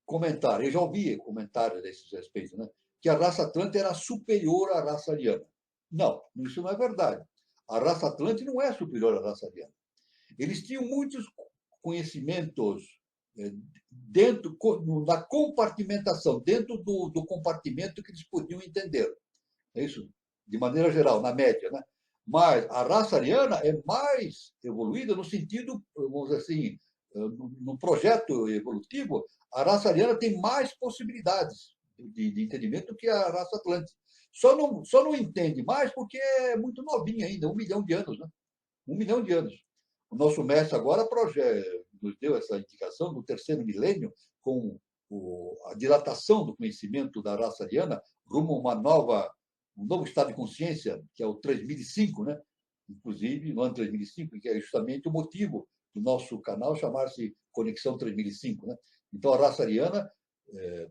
comentar, eu já ouvi comentários a esse respeito, né, que a raça Atlante era superior à raça ariana. Não, isso não é verdade. A raça Atlante não é superior à raça ariana. Eles tinham muitos conhecimentos dentro da compartimentação, dentro do compartimento que eles podiam entender. É isso, de maneira geral, na média, né? Mas a raça ariana é mais evoluída no sentido, vamos dizer assim, no projeto evolutivo, a raça ariana tem mais possibilidades de entendimento do que a raça Atlante. Só não entende mais porque é muito novinha ainda, 1 milhão de anos, né? 1 milhão de anos. O nosso mestre agora nos deu essa indicação do terceiro milênio, com a dilatação do conhecimento da raça ariana rumo a um novo estado de consciência, que é o 3005, né? Inclusive, no ano 3005, que é justamente o motivo do nosso canal chamar-se Conexão 3005, né? Então, a raça ariana,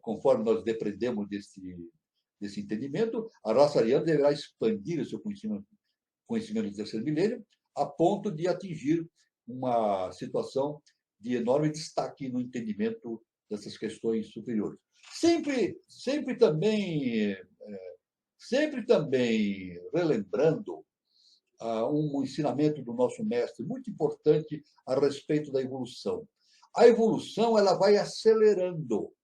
conforme nós depreendemos desse entendimento, a raça ariana deverá expandir o seu conhecimento do terceiro milênio, a ponto de atingir uma situação de enorme destaque no entendimento dessas questões superiores. Sempre também relembrando um ensinamento do nosso mestre muito importante a respeito da evolução. A evolução ela vai acelerando.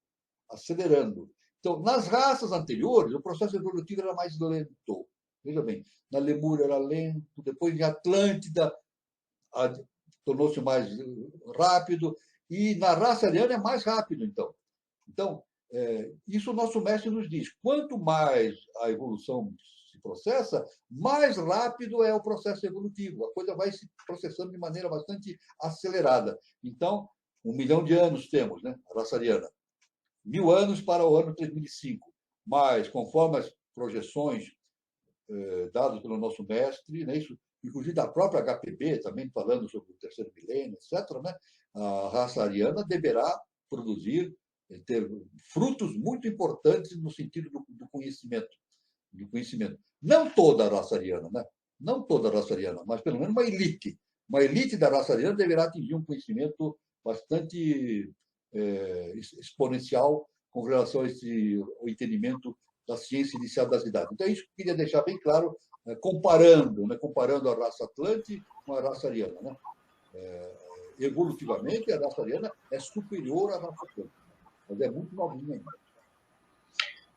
Então, nas raças anteriores, o processo evolutivo era mais lento. Veja bem, na Lemúria era lento, depois em Atlântida tornou-se mais rápido, e na raça ariana é mais rápido, então. Então, isso o nosso mestre nos diz. Quanto mais a evolução se processa, mais rápido é o processo evolutivo. A coisa vai se processando de maneira bastante acelerada. Então, 1 milhão de anos temos, né, a raça ariana. 1000 anos para o ano 3005. Mas, conforme as projeções dadas pelo nosso mestre, né, isso, inclusive da própria HPB, também falando sobre o terceiro milênio, etc., né, a raça ariana deverá produzir, ter frutos muito importantes no sentido do conhecimento. Não toda a raça ariana, né? Não toda a raça ariana, mas pelo menos uma elite. Uma elite da raça ariana deverá atingir um conhecimento bastante exponencial com relação ao entendimento da ciência inicial das idades. Então, é isso que eu queria deixar bem claro, comparando a raça Atlante com a raça ariana, né? Evolutivamente, a raça ariana é superior à raça Atlante, mas é muito novinha ainda.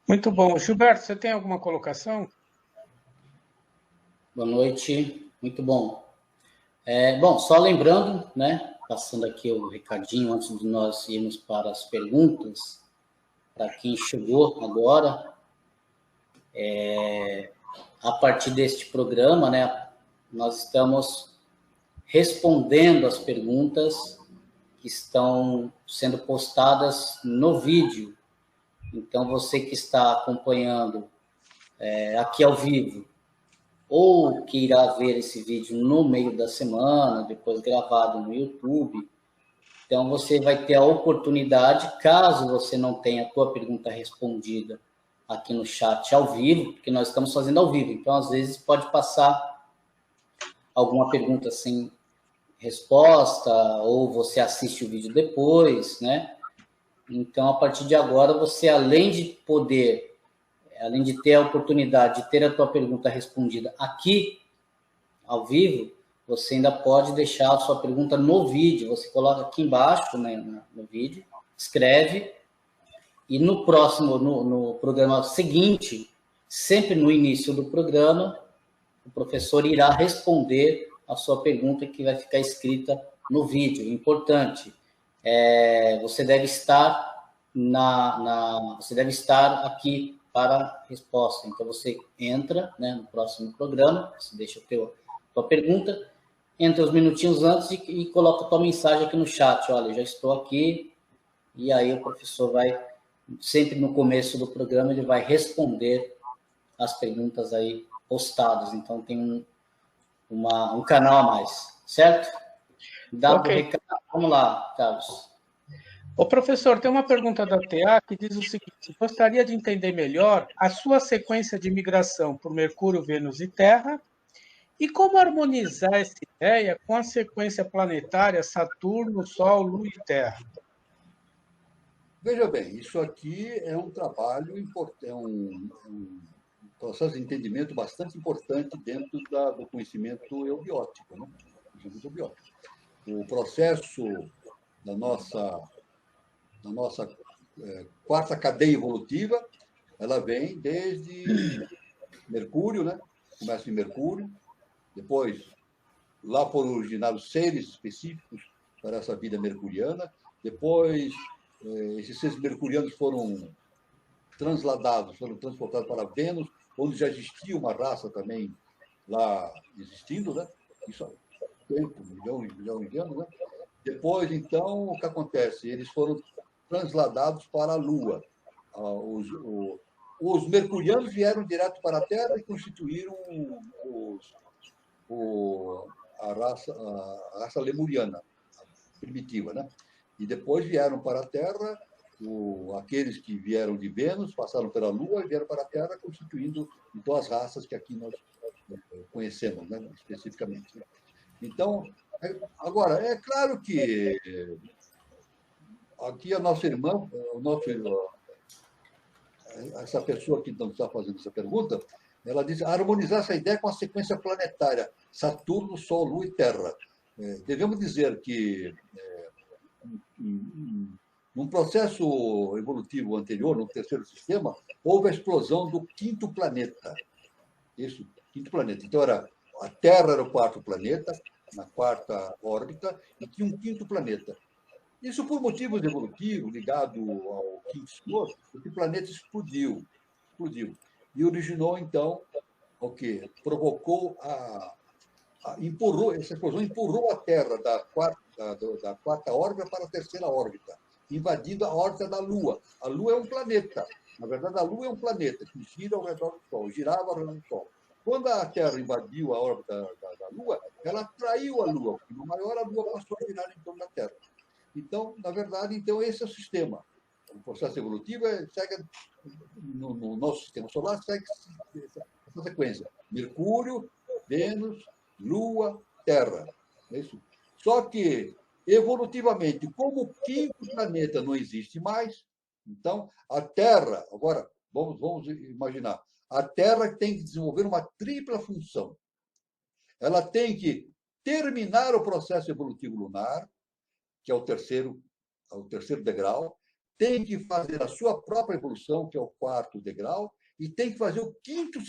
Muito bom. Gilberto, você tem alguma colocação? Boa noite, muito bom. Bom, só lembrando, né, passando aqui o recadinho antes de nós irmos para as perguntas, para quem chegou agora, a partir deste programa, né, nós estamos respondendo as perguntas que estão sendo postadas no vídeo. Então, você que está acompanhando aqui ao vivo, ou que irá ver esse vídeo no meio da semana, depois gravado no YouTube, então você vai ter a oportunidade, caso você não tenha a tua pergunta respondida aqui no chat ao vivo, porque nós estamos fazendo ao vivo, então às vezes pode passar alguma pergunta sem resposta, ou você assiste o vídeo depois, né? Então, a partir de agora, você, além de ter a oportunidade de ter a tua pergunta respondida aqui, ao vivo, você ainda pode deixar a sua pergunta no vídeo. Você coloca aqui embaixo, né, no vídeo, escreve, e no programa seguinte, sempre no início do programa, o professor irá responder a sua pergunta que vai ficar escrita no vídeo. Importante, você deve estar você deve estar aqui para a resposta. Então, você entra, né, no próximo programa, você deixa a tua pergunta, entra uns minutinhos antes e coloca a tua mensagem aqui no chat. Olha, já estou aqui, e aí o professor vai, sempre no começo do programa, ele vai responder as perguntas aí postadas. Então, tem um canal a mais, certo? Dado o recado, vamos lá, Carlos. Ô, professor, tem uma pergunta da TA que diz o seguinte: gostaria de entender melhor a sua sequência de migração por Mercúrio, Vênus e Terra e como harmonizar essa ideia com a sequência planetária Saturno, Sol, Lua e Terra. Veja bem, isso aqui é um trabalho importante, é um processo de entendimento bastante importante dentro do conhecimento eubiótico, né? O processo da nossa quarta cadeia evolutiva, ela vem desde Mercúrio, né? Começa em Mercúrio, depois lá foram originados seres específicos para essa vida mercuriana, depois esses seres mercurianos foram transportados para Vênus, onde já existia uma raça também lá existindo, né? Isso há tempo, milhões de anos, né? Depois, então, o que acontece? Eles foram transladados para a Lua. Os mercurianos vieram direto para a Terra e constituíram a raça lemuriana, primitiva, né? E depois vieram para a Terra aqueles que vieram de Vênus, passaram pela Lua e vieram para a Terra, constituindo então as raças que aqui nós conhecemos, né, especificamente. Então, agora, é claro que aqui a nossa irmã, essa pessoa que não está fazendo essa pergunta, ela diz harmonizar essa ideia com a sequência planetária, Saturno, Sol, Lua e Terra. Devemos dizer que num processo evolutivo anterior, no terceiro sistema, houve a explosão do quinto planeta. Isso, quinto planeta. Então, a Terra era o quarto planeta, na quarta órbita, e tinha um quinto planeta. Isso por motivos evolutivos, ligado ao quinto explosão, o planeta explodiu. E originou, então, o quê? Provocou essa explosão empurrou a Terra da quarta órbita para a terceira órbita, invadindo a órbita da Lua. A Lua é um planeta. Na verdade, a Lua é um planeta que gira ao redor do Sol, girava ao redor do Sol. Quando a Terra invadiu a órbita da Lua, ela atraiu a Lua, porque no maior a Lua passou a girar em torno da Terra. Então, na verdade, esse é o sistema. O processo evolutivo segue, no nosso sistema solar, segue essa sequência. Mercúrio, Vênus, Lua, Terra. É isso. Só que, evolutivamente, como o quinto planeta não existe mais, então a Terra, agora vamos imaginar, a Terra tem que desenvolver uma tripla função. Ela tem que terminar o processo evolutivo lunar, que é o terceiro degrau, tem que fazer a sua própria evolução, que é o quarto degrau, e tem que fazer o quinto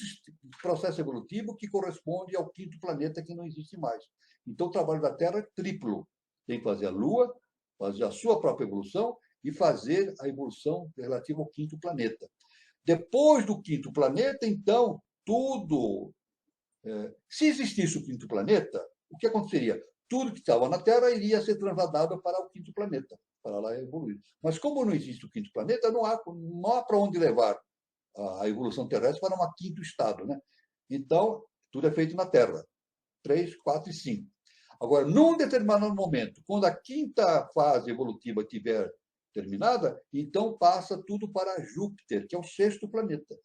processo evolutivo, que corresponde ao quinto planeta que não existe mais. Então, o trabalho da Terra é triplo. Tem que fazer a Lua, fazer a sua própria evolução e fazer a evolução relativa ao quinto planeta. Depois do quinto planeta, então, tudo... se existisse o quinto planeta, o que aconteceria? Tudo que estava na Terra iria ser transladado para o quinto planeta, para lá evoluir. Mas como não existe o quinto planeta, não há para onde levar a evolução terrestre para um quinto estado, né? Então, tudo é feito na Terra. 3, 4 e 5. Agora, num determinado momento, quando a quinta fase evolutiva tiver terminada, então passa tudo para Júpiter, que é o sexto planeta.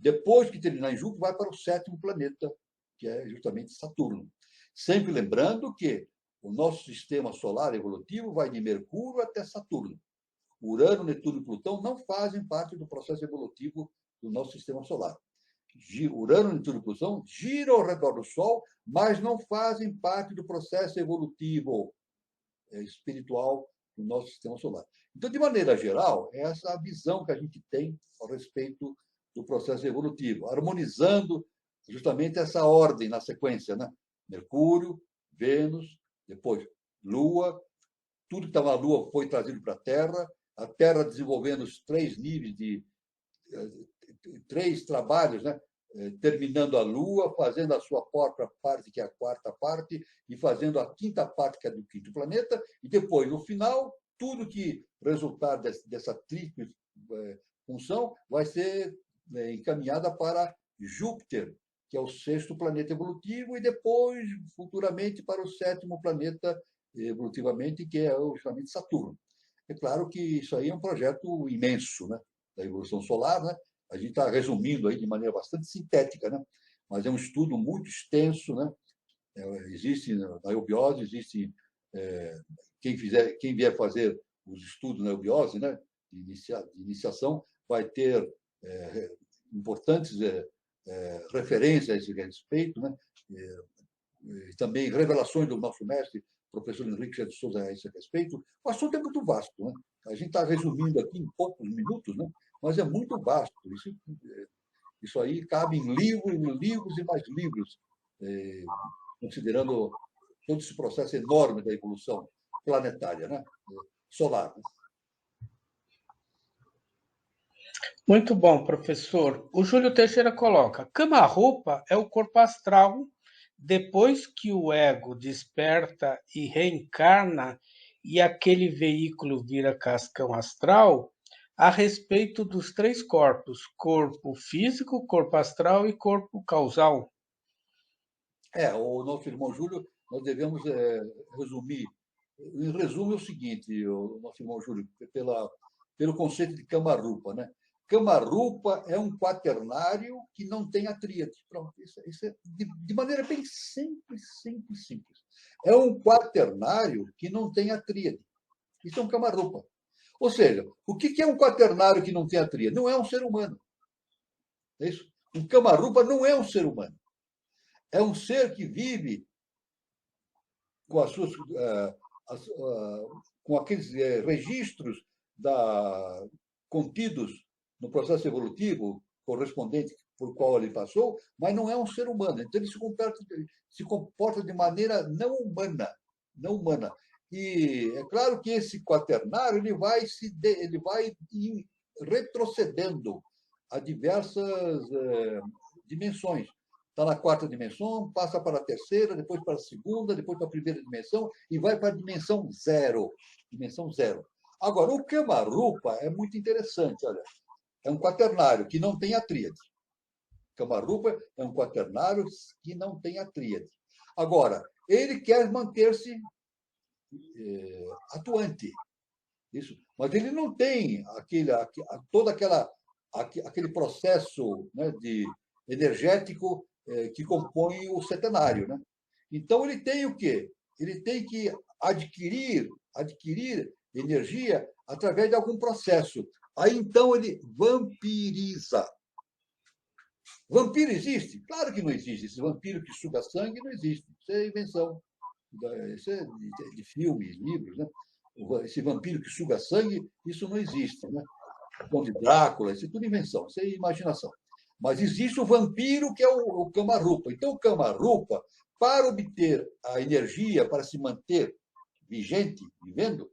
Depois que terminar em Júpiter, vai para o sétimo planeta, que é justamente Saturno. Sempre lembrando que o nosso sistema solar evolutivo vai de Mercúrio até Saturno. Urano, Netuno e Plutão não fazem parte do processo evolutivo do nosso sistema solar. Urano, Netuno e Plutão giram ao redor do Sol, mas não fazem parte do processo evolutivo espiritual do nosso sistema solar. Então, de maneira geral, é essa a visão que a gente tem a respeito do processo evolutivo, harmonizando justamente essa ordem na sequência, né? Mercúrio, Vênus, depois Lua, tudo que estava na Lua foi trazido para a Terra desenvolvendo os 3 níveis de 3 trabalhos, né? Terminando a Lua, fazendo a sua própria parte, que é a 4ª parte, e fazendo a 5ª parte, que é do 5º planeta, e depois, no final, tudo que resultar dessa tríplice função vai ser encaminhada para Júpiter, que é o 6º planeta evolutivo, e depois, futuramente, para o 7º planeta evolutivamente, que é justamente Saturno. É claro que isso aí é um projeto imenso, né? Da evolução solar, né? A gente está resumindo aí de maneira bastante sintética, né? Mas é um estudo muito extenso, né? Existe na eubiose, existe quem vier fazer os estudos na eubiose, né? De iniciação, vai ter importantes referências a esse respeito, né? Também revelações do nosso mestre, professor Henrique de Souza, a esse respeito. O assunto é muito vasto, né? A gente está resumindo aqui em poucos minutos, né? Mas é muito vasto. Isso aí cabe em livros e mais livros, considerando todo esse processo enorme da evolução planetária, né? Solar. Né? Muito bom, professor. O Júlio Teixeira coloca: cama-roupa é o corpo astral depois que o ego desperta e reencarna e aquele veículo vira cascão astral, a respeito dos 3 corpos: corpo físico, corpo astral e corpo causal. O nosso irmão Júlio, nós devemos resumir. Em resumo, é o seguinte, o nosso irmão Júlio, pelo conceito de Kamarupa, né? Kamarupa é um quaternário que não tem a tríade. Pronto, isso é de maneira bem simples. É um quaternário que não tem a tríade. Isso é um Kamarupa. Ou seja, o que é um quaternário que não tem a tríade? Não é um ser humano. É isso? Um Kamarupa não é um ser humano. É um ser que vive com as suas com aqueles registros contidos no processo evolutivo correspondente por qual ele passou, mas não é um ser humano. Então ele se comporta de maneira não humana. E é claro que esse quaternário ele vai retrocedendo a diversas dimensões. Está na 4ª dimensão, passa para a 3ª, depois para a 2ª, depois para a 1ª dimensão e vai para a dimensão 0. Agora, o Kamarupa é muito interessante, olha. É um quaternário que não tem a tríade. Kamarupa é um quaternário que não tem a tríade. Agora, ele quer manter-se atuante. Isso. Mas ele não tem aquele processo, né, energético que compõe o setenário. Né? Então, ele tem o quê? Ele tem que adquirir energia através de algum processo. Aí, então, ele vampiriza. Vampiro existe? Claro que não existe. Esse vampiro que suga sangue não existe. Isso é invenção. Isso é de filmes, livros. Né? Esse vampiro que suga sangue, isso não existe. Né? O Conde Drácula, isso é tudo invenção, isso é imaginação. Mas existe o vampiro, que é o Kamarupa. Então, o Kamarupa, para obter a energia, para se manter vigente, vivendo,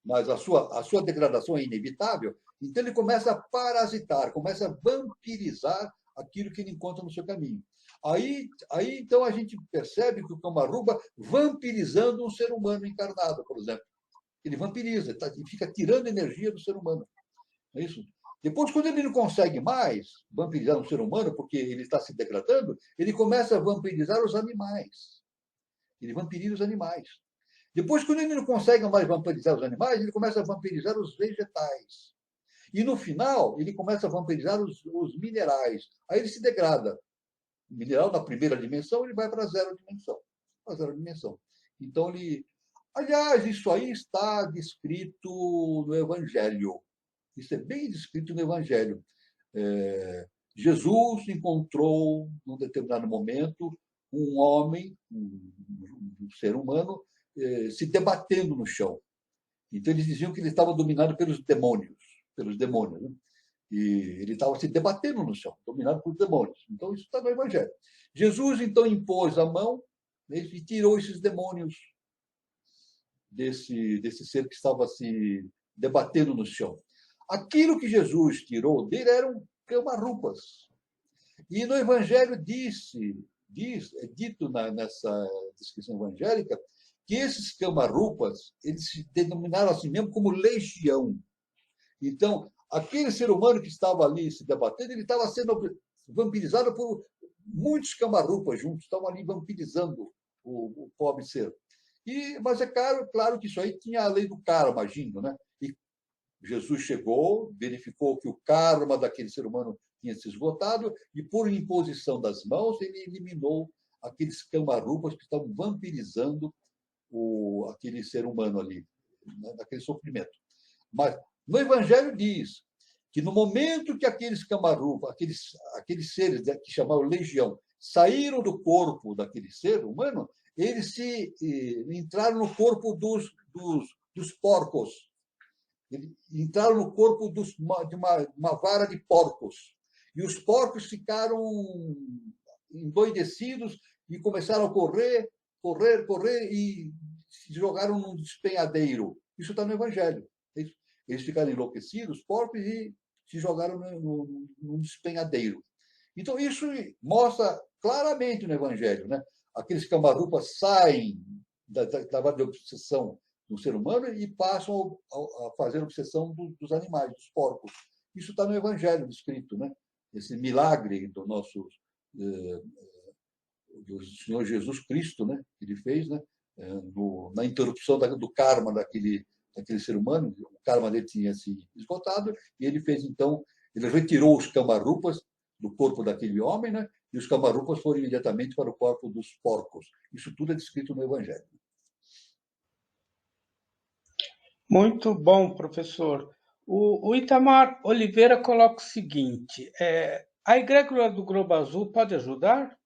mas a sua degradação é inevitável, então ele começa a parasitar, começa a vampirizar aquilo que ele encontra no seu caminho. Aí então, a gente percebe que o Kamarupa vampirizando um ser humano encarnado, por exemplo. Ele vampiriza, ele fica tirando energia do ser humano. É isso? Depois, quando ele não consegue mais vampirizar um ser humano, porque ele está se degradando, ele começa a vampirizar os animais. Ele vampiriza os animais. Depois, quando ele não consegue mais vampirizar os animais, ele começa a vampirizar os vegetais. E, no final, ele começa a vampirizar os minerais. Aí ele se degrada. O mineral, na 1ª dimensão, ele vai para a 0ª dimensão. Então, aliás, isso aí está descrito no Evangelho. Isso é bem descrito no Evangelho. Jesus encontrou, num determinado momento, um homem, um ser humano, se debatendo no chão. Então, eles diziam que ele estava dominado pelos demônios. Né? E ele estava se debatendo no chão, dominado por demônios. Então, isso está no Evangelho. Jesus, então, impôs a mão, né, e tirou esses demônios. desse ser que estava se debatendo no chão. Aquilo que Jesus tirou dele eram cama-rupas. E no Evangelho é dito nessa descrição evangélica, que esses cama-rupas, eles se denominaram assim mesmo como legião. Então, aquele ser humano que estava ali se debatendo, ele estava sendo vampirizado por muitos cama-rupas juntos, estavam ali vampirizando o pobre ser. Mas é claro que isso aí tinha a lei do karma agindo, né? E Jesus chegou, verificou que o karma daquele ser humano tinha se esgotado e, por imposição das mãos, ele eliminou aqueles cama-rupas que estavam vampirizando aquele ser humano ali, naquele sofrimento. Mas no Evangelho diz que no momento que aqueles cama-rupas, aqueles seres que chamavam legião, saíram do corpo daquele ser humano, eles entraram no corpo dos porcos. Eles entraram no corpo de uma vara de porcos. E os porcos ficaram endoidecidos e começaram a correr e se jogaram num despenhadeiro. Isso está no Evangelho. Eles ficaram enlouquecidos, os porcos, e se jogaram num despenhadeiro. Então, isso mostra claramente no Evangelho, né? Aqueles cama-rupas saem da vara de obsessão do ser humano e passam a fazer obsessão dos animais, dos porcos. Isso está no Evangelho descrito, né? Esse milagre do Senhor Jesus Cristo, né? Que ele fez, né? Na interrupção do karma daquele ser humano, o karma dele tinha se esgotado, e ele fez, então, ele retirou os cama-rupas do corpo daquele homem, né? E os cama-rupas foram imediatamente para o corpo dos porcos. Isso tudo é descrito no Evangelho. Muito bom, professor. O Itamar Oliveira coloca o seguinte: a egrégora do Globo Azul pode ajudar?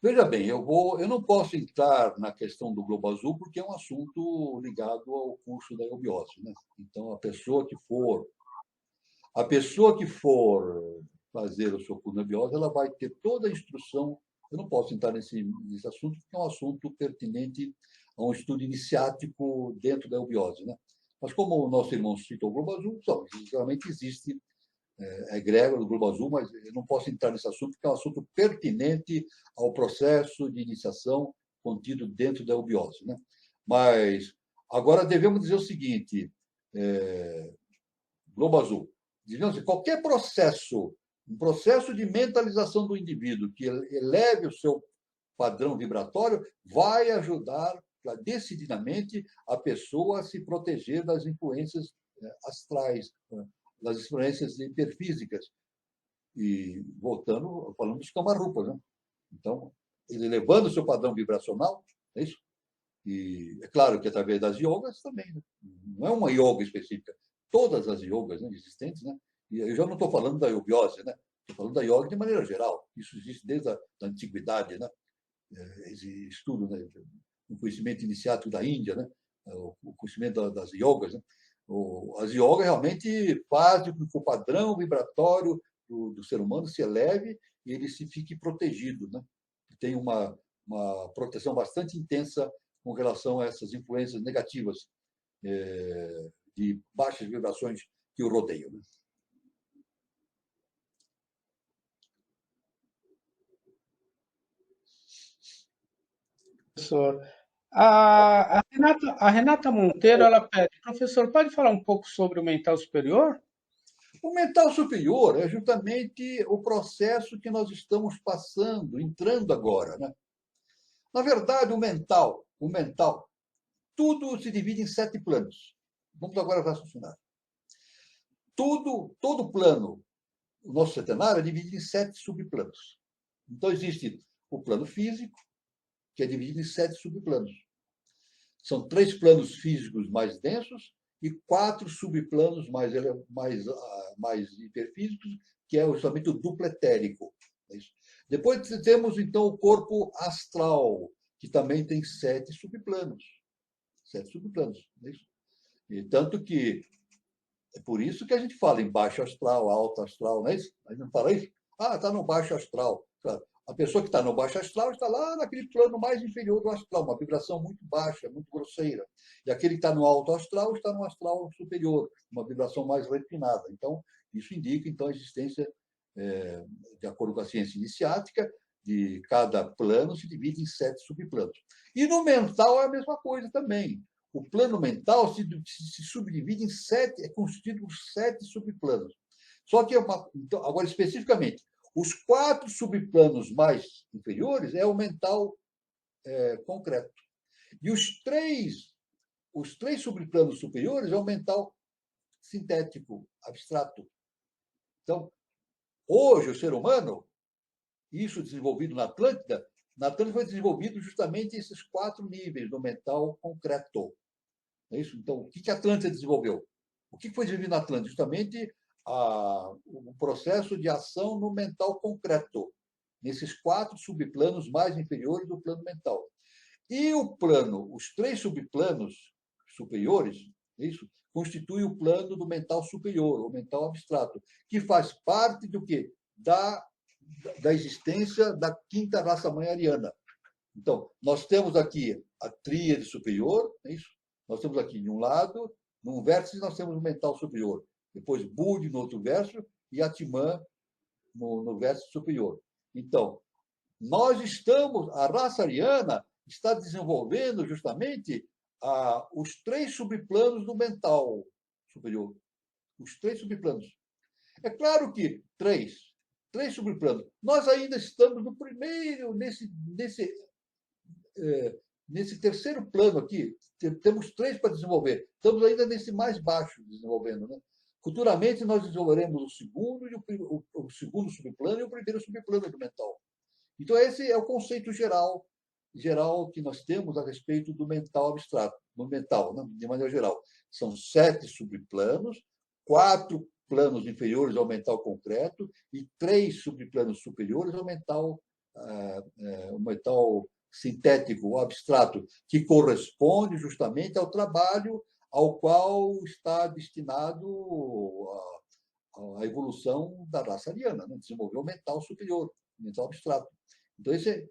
Veja bem, eu não posso entrar na questão do Globo Azul porque é um assunto ligado ao curso da eubiose, né? Então, a pessoa que for fazer o seu curso da eubiose, ela vai ter toda a instrução. Eu não posso entrar nesse assunto porque é um assunto pertinente a um estudo iniciático dentro da eubiose, né? Mas como o nosso irmão citou o Globo Azul, realmente existe a egrégora do Globo Azul, mas eu não posso entrar nesse assunto, porque é um assunto pertinente ao processo de iniciação contido dentro da eubiose, né? Mas agora devemos dizer o seguinte: Globo Azul, digamos assim, qualquer processo, um processo de mentalização do indivíduo que eleve o seu padrão vibratório, vai ajudar decididamente a pessoa a se proteger das influências astrais, das influências hiperfísicas. E voltando, falando dos cama-rupas, né? Então, ele elevando o seu padrão vibracional, é isso? E é claro que através das yogas também, né? Não é uma yoga específica. Todas as yogas, né, existentes, né? E eu já não estou falando da eubiose, né? Estou falando da yoga de maneira geral. Isso existe desde a antiguidade, né? Esse estudo, né? O conhecimento iniciático da Índia, né? O conhecimento das yogas, né? As yogas realmente fazem com que o padrão vibratório do ser humano se eleve e ele se fique protegido, né? Tem uma proteção bastante intensa com relação a essas influências negativas de baixas vibrações que o rodeiam, né? Professor, a Renata Monteiro, ela pede: professor, pode falar um pouco sobre o mental superior? O mental superior é justamente o processo que nós estamos passando, entrando agora, né? Na verdade, o mental, tudo se divide em 7 planos. Vamos agora raciocinar. Todo plano, o nosso setenário, é dividido em 7 subplanos. Então, existe o plano físico, que é dividido em 7 subplanos. São 3 planos físicos mais densos e 4 subplanos mais hiperfísicos, que é justamente o duplo etérico. Depois temos, então, o corpo astral, que também tem 7 subplanos. 7 subplanos. E tanto que é por isso que a gente fala em baixo astral, alto astral, não é isso? A gente não fala isso? Ah, está no baixo astral. Claro. A pessoa que está no baixo astral está lá naquele plano mais inferior do astral, uma vibração muito baixa, muito grosseira. E aquele que está no alto astral está no astral superior, uma vibração mais refinada. Então, isso indica então, a existência, de acordo com a ciência iniciática, de cada plano se divide em 7 subplanos. E no mental é a mesma coisa também. O plano mental se subdivide em 7, é constituído por 7 subplanos. Só que, então, agora especificamente, os 4 subplanos mais inferiores é o mental concreto. E os três subplanos superiores é o mental sintético, abstrato. Então, hoje, o ser humano, isso desenvolvido na Atlântida foi desenvolvido justamente esses 4 níveis do mental concreto. É isso? Então, o que a Atlântida desenvolveu? O que foi desenvolvido na Atlântida? Justamente o processo de ação no mental concreto, nesses 4 subplanos mais inferiores do plano mental. E os 3 subplanos superiores, isso, constitui o plano do mental superior, o mental abstrato, que faz parte do quê? Da existência da 5ª raça-mãe ariana. Então, nós temos aqui a tríade superior, é isso? Nós temos aqui, de um lado, num vértice, nós temos o mental superior. Depois, Budi no outro verso e Atman no verso superior. Então, a raça ariana está desenvolvendo justamente os 3 subplanos do mental superior. Os 3 subplanos. É claro que 3 subplanos. Nós ainda estamos no primeiro, nesse terceiro plano aqui. Temos 3 para desenvolver. Estamos ainda nesse mais baixo desenvolvendo, né? Futuramente, nós desenvolveremos o segundo subplano e o primeiro subplano do mental. Então, esse é o conceito geral que nós temos a respeito do mental abstrato, do mental, né, de maneira geral. São 7 subplanos, 4 planos inferiores ao mental concreto e 3 subplanos superiores ao mental sintético, ou abstrato, que corresponde justamente ao trabalho ao qual está destinado a evolução da raça ariana, né? Desenvolver o mental superior, o mental abstrato. Então, esse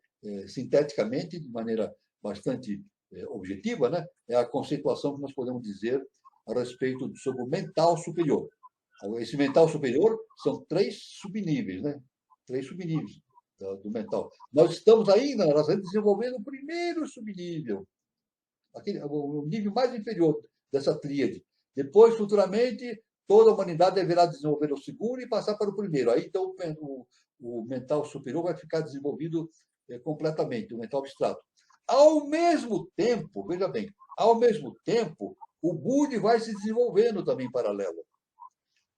sinteticamente, de maneira bastante objetiva, né? É a conceituação que nós podemos dizer a respeito sobre o mental superior. Esse mental superior são 3 subníveis, né? 3 subníveis do mental. Nós estamos ainda desenvolvendo o primeiro subnível, o nível mais inferior dessa tríade. Depois, futuramente, toda a humanidade deverá desenvolver o segundo e passar para o primeiro. Aí, então, o mental superior vai ficar desenvolvido completamente, o mental abstrato. Ao mesmo tempo, veja bem, o Budi vai se desenvolvendo também em paralelo.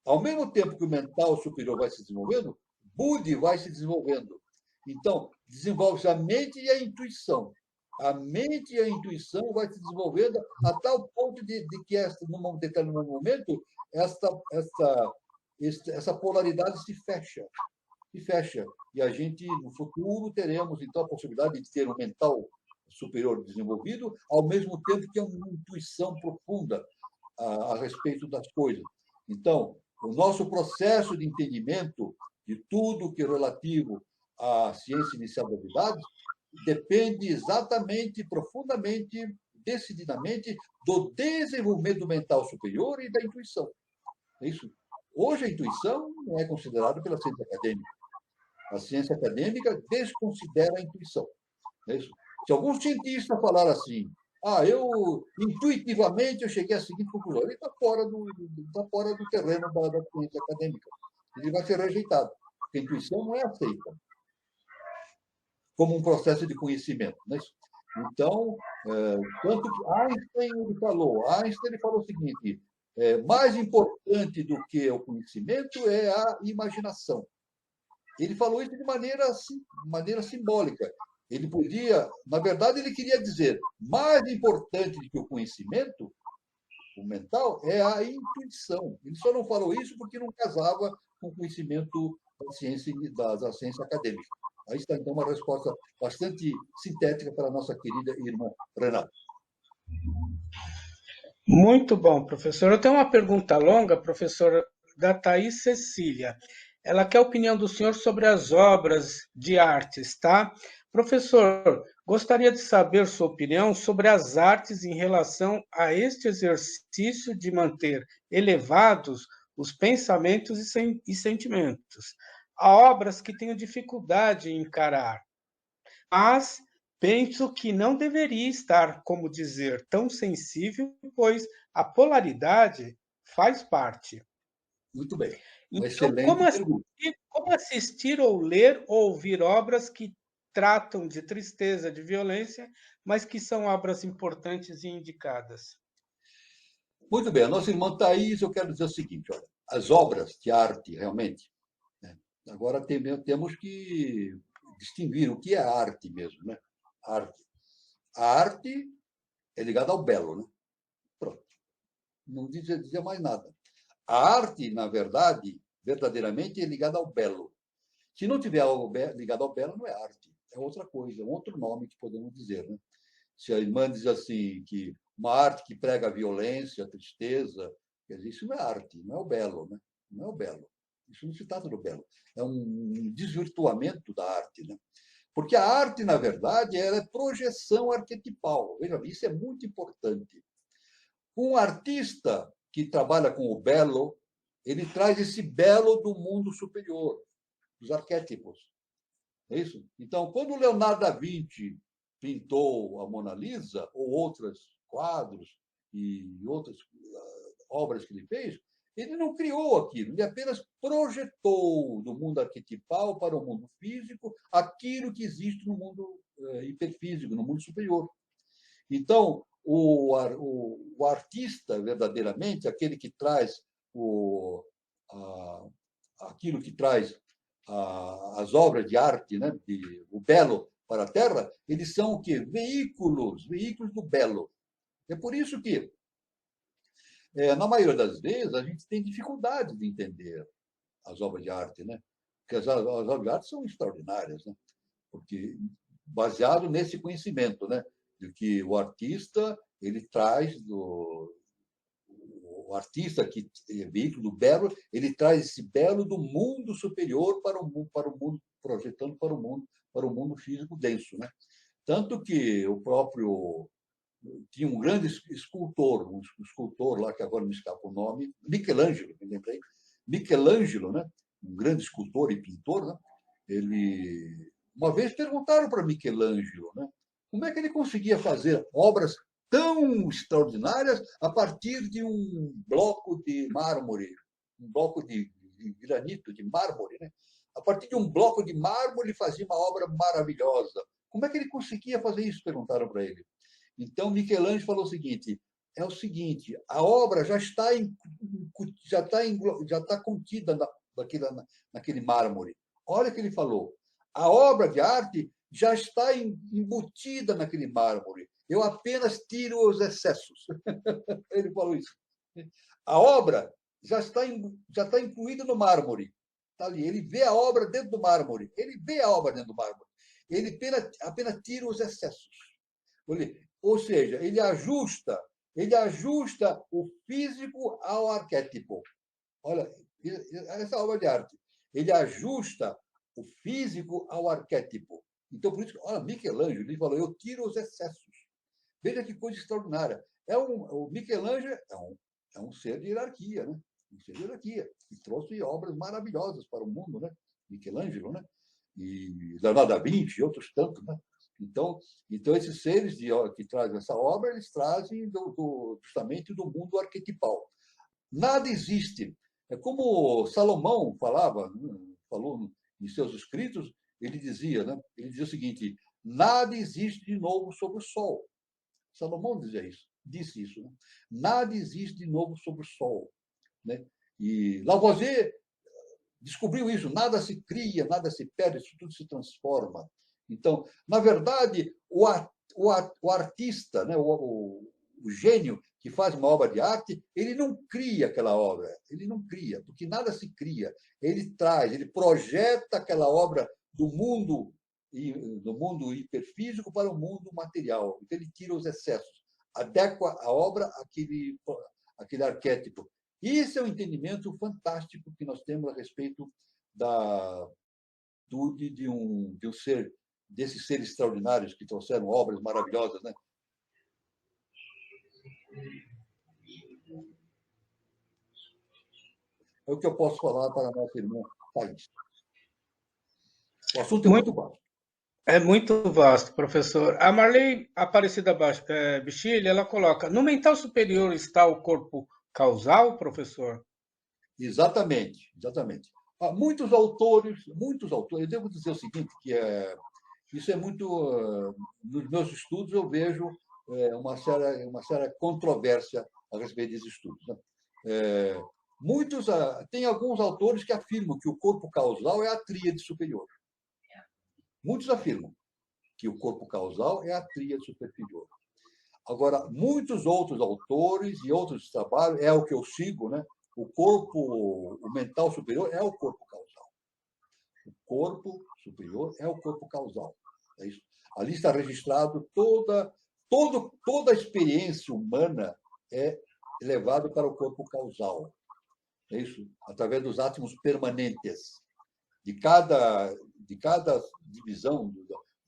Ao mesmo tempo que o mental superior vai se desenvolvendo, Budi vai se desenvolvendo. Então, desenvolve-se a mente e a intuição. A mente e a intuição vai se desenvolvendo a tal ponto de que, num determinado momento, essa polaridade se fecha. E a gente, no futuro, teremos, então, a possibilidade de ter um mental superior desenvolvido, ao mesmo tempo que uma intuição profunda a respeito das coisas. Então, o nosso processo de entendimento de tudo que é relativo à ciência inicial da verdade depende exatamente, profundamente, decididamente, do desenvolvimento mental superior e da intuição. É isso. Hoje, a intuição não é considerada pela ciência acadêmica. A ciência acadêmica desconsidera a intuição. É isso. Se algum cientista falar assim, eu intuitivamente eu cheguei à seguinte conclusão, ele está fora do terreno da ciência acadêmica. Ele vai ser rejeitado, porque a intuição não é aceita como um processo de conhecimento. Né? Então, tanto que Einstein falou o seguinte, mais importante do que o conhecimento é a imaginação. Ele falou isso de maneira simbólica. Ele podia, na verdade, ele queria dizer, mais importante do que o conhecimento, o mental, é a intuição. Ele só não falou isso porque não casava com o conhecimento da ciência acadêmica. Aí está, então, uma resposta bastante sintética para a nossa querida irmã Renata. Muito bom, professor. Eu tenho uma pergunta longa, professor, da Thaís Cecília. Ela quer a opinião do senhor sobre as obras de artes, tá? Professor, gostaria de saber sua opinião sobre as artes em relação a este exercício de manter elevados os pensamentos e sentimentos. Há obras que tenho dificuldade em encarar, mas penso que não deveria estar, como dizer, tão sensível, pois a polaridade faz parte. Muito bem. Uma Então, excelente pergunta. como assistir ou ler ou ouvir obras que tratam de tristeza, de violência, mas que são obras importantes e indicadas? Muito bem, a nossa irmã Thais, eu quero dizer o seguinte, olha, as obras de arte, realmente, né, agora temos que distinguir o que é arte mesmo, né? Arte. A arte é ligada ao belo, né? Pronto. Não dizer mais nada. A arte, na verdade, verdadeiramente, é ligada ao belo. Se não tiver algo ligado ao belo, não é arte. É outra coisa, é um outro nome que podemos dizer, né? Se a irmã diz assim, que uma arte que prega a violência, a tristeza, quer dizer, isso não é arte, não é o belo, né? Não é o belo. Isso não se trata do belo. É um desvirtuamento da arte, né? Porque a arte, na verdade, ela é projeção arquetipal. Veja, isso é muito importante. Um artista que trabalha com o belo, ele traz esse belo do mundo superior, dos arquétipos. É isso? Então, quando o Leonardo da Vinci pintou a Mona Lisa, ou outros quadros e outras obras que ele fez, ele não criou aquilo, ele apenas projetou do mundo arquetipal para o mundo físico aquilo que existe no mundo hiperfísico, no mundo superior. Então, o artista, verdadeiramente, aquele que traz a, aquilo que traz as obras de arte, né, o belo para a Terra, eles são o quê? Veículos do belo. É por isso que, na maioria das vezes, a gente tem dificuldade de entender as obras de arte, né? Porque as obras de arte são extraordinárias, né? Porque baseado nesse conhecimento, né, de que o artista ele traz o artista que é veículo do belo, ele traz esse belo do mundo superior para o mundo projetando para o mundo físico denso, né? Tanto que o próprio tinha um grande escultor, um escultor lá que agora me escapa o nome, Michelangelo, me lembrei, Michelangelo, né? Um grande escultor e pintor, né? Ele uma vez perguntaram para Michelangelo, né? Como é que ele conseguia fazer obras tão extraordinárias a partir de um bloco de mármore, um bloco de granito, de mármore, né? A partir de um bloco de mármore, ele fazia uma obra maravilhosa. Como é que ele conseguia fazer isso? Perguntaram para ele. Então, Michelangelo falou o seguinte, a obra já está contida naquele mármore. Olha o que ele falou. A obra de arte já está embutida naquele mármore. Eu apenas tiro os excessos. Ele falou isso. A obra já está incluída no mármore. Está ali. Ele vê a obra dentro do mármore. Ele vê a obra dentro do mármore. Ele apenas tira os excessos. Ou seja, ele ajusta o físico ao arquétipo. Olha, essa obra de arte. Ele ajusta o físico ao arquétipo. Então, por isso, olha, Michelangelo, ele falou, eu tiro os excessos. Veja que coisa extraordinária. O Michelangelo é um ser de hierarquia, né? Um ser de hierarquia, que trouxe obras maravilhosas para o mundo, né? Michelangelo, né? E Leonardo da Vinci e outros tantos, né? Então esses seres que trazem essa obra, eles trazem justamente do mundo arquetipal. Nada existe. É como Salomão falou em seus escritos, ele dizia, né? Ele dizia o seguinte: nada existe de novo sobre o sol. Salomão disse isso, né? Nada existe de novo sobre o sol, né? E Lavoisier descobriu isso, nada se cria, nada se perde, isso tudo se transforma. Então, na verdade, o artista, né, o gênio que faz uma obra de arte, ele não cria aquela obra, ele não cria, porque nada se cria. Ele projeta aquela obra do mundo hiperfísico para o mundo material. Então, ele tira os excessos, adequa a obra àquele arquétipo. Isso é um entendimento fantástico que nós temos a respeito de um ser, desses seres extraordinários que trouxeram obras maravilhosas, né? É o que eu posso falar para a nossa irmã Thaís. O assunto é muito vasto. É muito vasto, professor. A Marley Aparecida Bichilha, ela coloca, no mental superior está o corpo causal, professor? Exatamente, exatamente. Há muitos autores, eu devo dizer o seguinte, isso é muito, nos meus estudos eu vejo uma séria controvérsia a respeito desses estudos, né? Tem alguns autores que afirmam que o corpo causal é a tríade superior. Muitos afirmam que o corpo causal é a tríade superior. Agora, muitos outros autores e outros trabalhos, é o que eu sigo, né? O mental superior é o corpo causal. O corpo superior é o corpo causal. É isso. Ali está registrado toda a experiência humana é levada para o corpo causal. É isso, através dos átomos permanentes. De cada divisão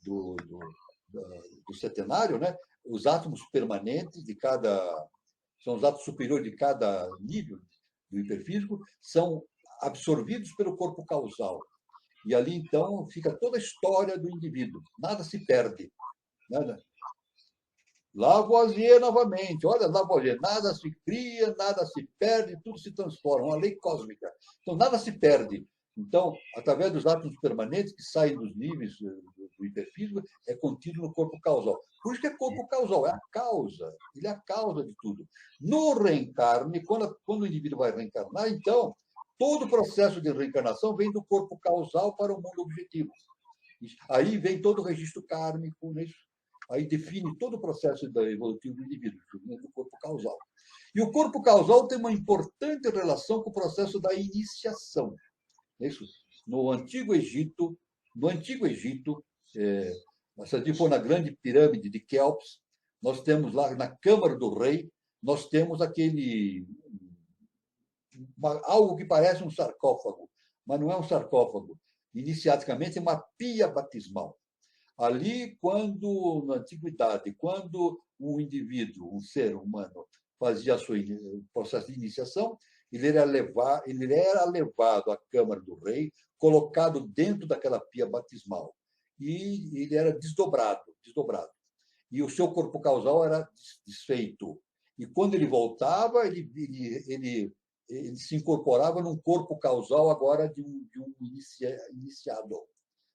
do setenário, né? Os átomos permanentes são os átomos superiores de cada nível do hiperfísico, são absorvidos pelo corpo causal. E ali, então, fica toda a história do indivíduo. Nada se perde. Nada. Lavoisier novamente. Olha, Lavoisier, nada se cria, nada se perde, tudo se transforma. Uma lei cósmica. Então, nada se perde. Então, através dos átomos permanentes que saem dos níveis do hiperfísico, é contido no corpo causal. Por isso que é corpo causal, é a causa. Ele é a causa de tudo. No reencarne, quando o indivíduo vai reencarnar, então, todo o processo de reencarnação vem do corpo causal para o mundo objetivo. Aí vem todo o registro kármico, né? Aí define todo o processo evolutivo do indivíduo, do corpo causal. E o corpo causal tem uma importante relação com o processo da iniciação. Isso. No Antigo Egito, se a gente for na grande pirâmide de Quéops, nós temos lá na Câmara do Rei, nós temos algo que parece um sarcófago, mas não é um sarcófago. Iniciaticamente é uma pia batismal. Ali, na antiguidade, quando um indivíduo, um ser humano, fazia o processo de iniciação, ele era levado à Câmara do Rei, colocado dentro daquela pia batismal. E ele era desdobrado. E o seu corpo causal era desfeito. E quando ele voltava, ele se incorporava num corpo causal agora de um iniciado.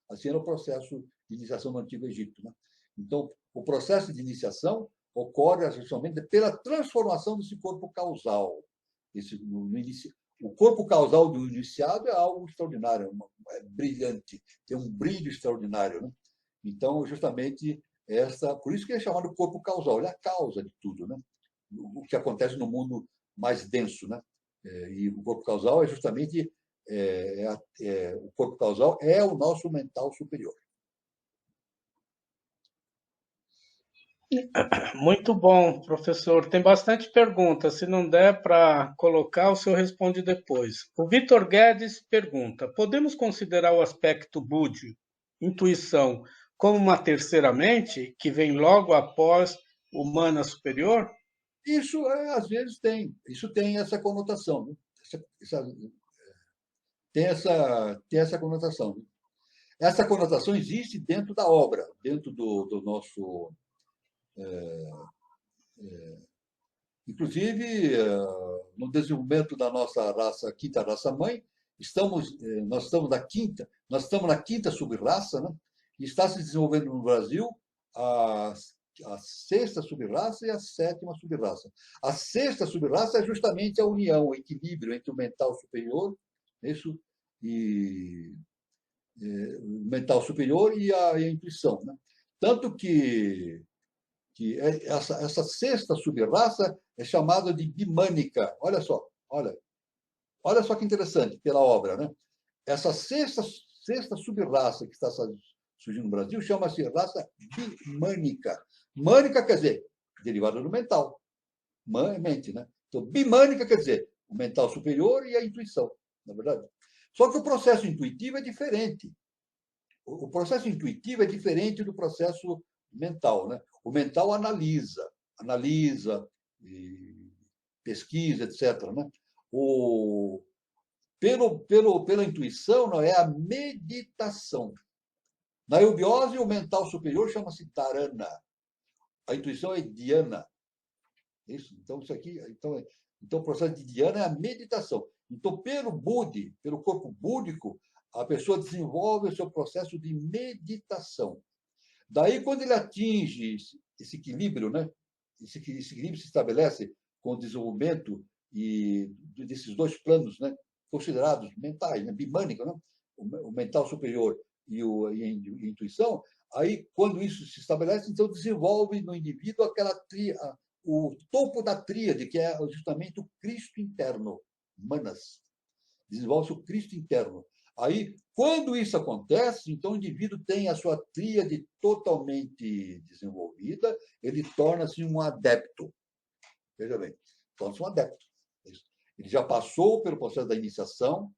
Assim era o processo de iniciação no Antigo Egito, né? Então, o processo de iniciação ocorre justamente pela transformação desse corpo causal. O corpo causal do iniciado é algo extraordinário, é brilhante, tem um brilho extraordinário, né? Então, justamente, por isso que é chamado corpo causal, ele é a causa de tudo, né? O que acontece no mundo mais denso, né? E o corpo causal é justamente o corpo causal é o nosso mental superior. Muito bom, professor. Tem bastante perguntas. Se não der para colocar, o senhor responde depois. O Vitor Guedes pergunta: podemos considerar o aspecto búdio, intuição, como uma terceira mente que vem logo após humana superior? Isso, às vezes, tem essa conotação. Né? Tem essa conotação. Essa conotação existe dentro da obra, dentro do nosso. Inclusive, no desenvolvimento da nossa raça, quinta raça-mãe, nós estamos na quinta sub-raça, né? E está se desenvolvendo no Brasil a sexta sub-raça e a sétima sub-raça. A sexta sub-raça é justamente a união, o equilíbrio entre o mental superior, e o mental superior e a intuição, né? Tanto que essa sexta sub-raça é chamada de bimânica. Olha só que interessante pela obra, né? Essa sexta sub-raça que está surgindo no Brasil chama-se raça bimânica. Mânica quer dizer derivada do mental, mente, né? Então, bimânica quer dizer o mental superior e a intuição, na verdade. Só que o processo intuitivo é diferente. O processo intuitivo é diferente do processo mental, né? O mental analisa, pesquisa, etc., né? Pela intuição, não é a meditação. Na eubiose, o mental superior chama-se dharana. A intuição é dhyana. Isso, então, isso aqui. Então, o processo de dhyana é a meditação. Então, pelo Budi, pelo corpo búdico, a pessoa desenvolve o seu processo de meditação. Daí, quando ele atinge esse equilíbrio, né? Esse equilíbrio se estabelece com o desenvolvimento desses dois planos, né? Considerados mentais, né? Bimânicos, né? O mental superior e a intuição. Aí, quando isso se estabelece, então desenvolve no indivíduo o topo da tríade, que é justamente o Cristo interno, Manas. Desenvolve-se o Cristo interno. Aí, quando isso acontece, então o indivíduo tem a sua tríade totalmente desenvolvida, ele torna-se um adepto. Veja bem, torna-se um adepto. Ele já passou pelo processo da iniciação,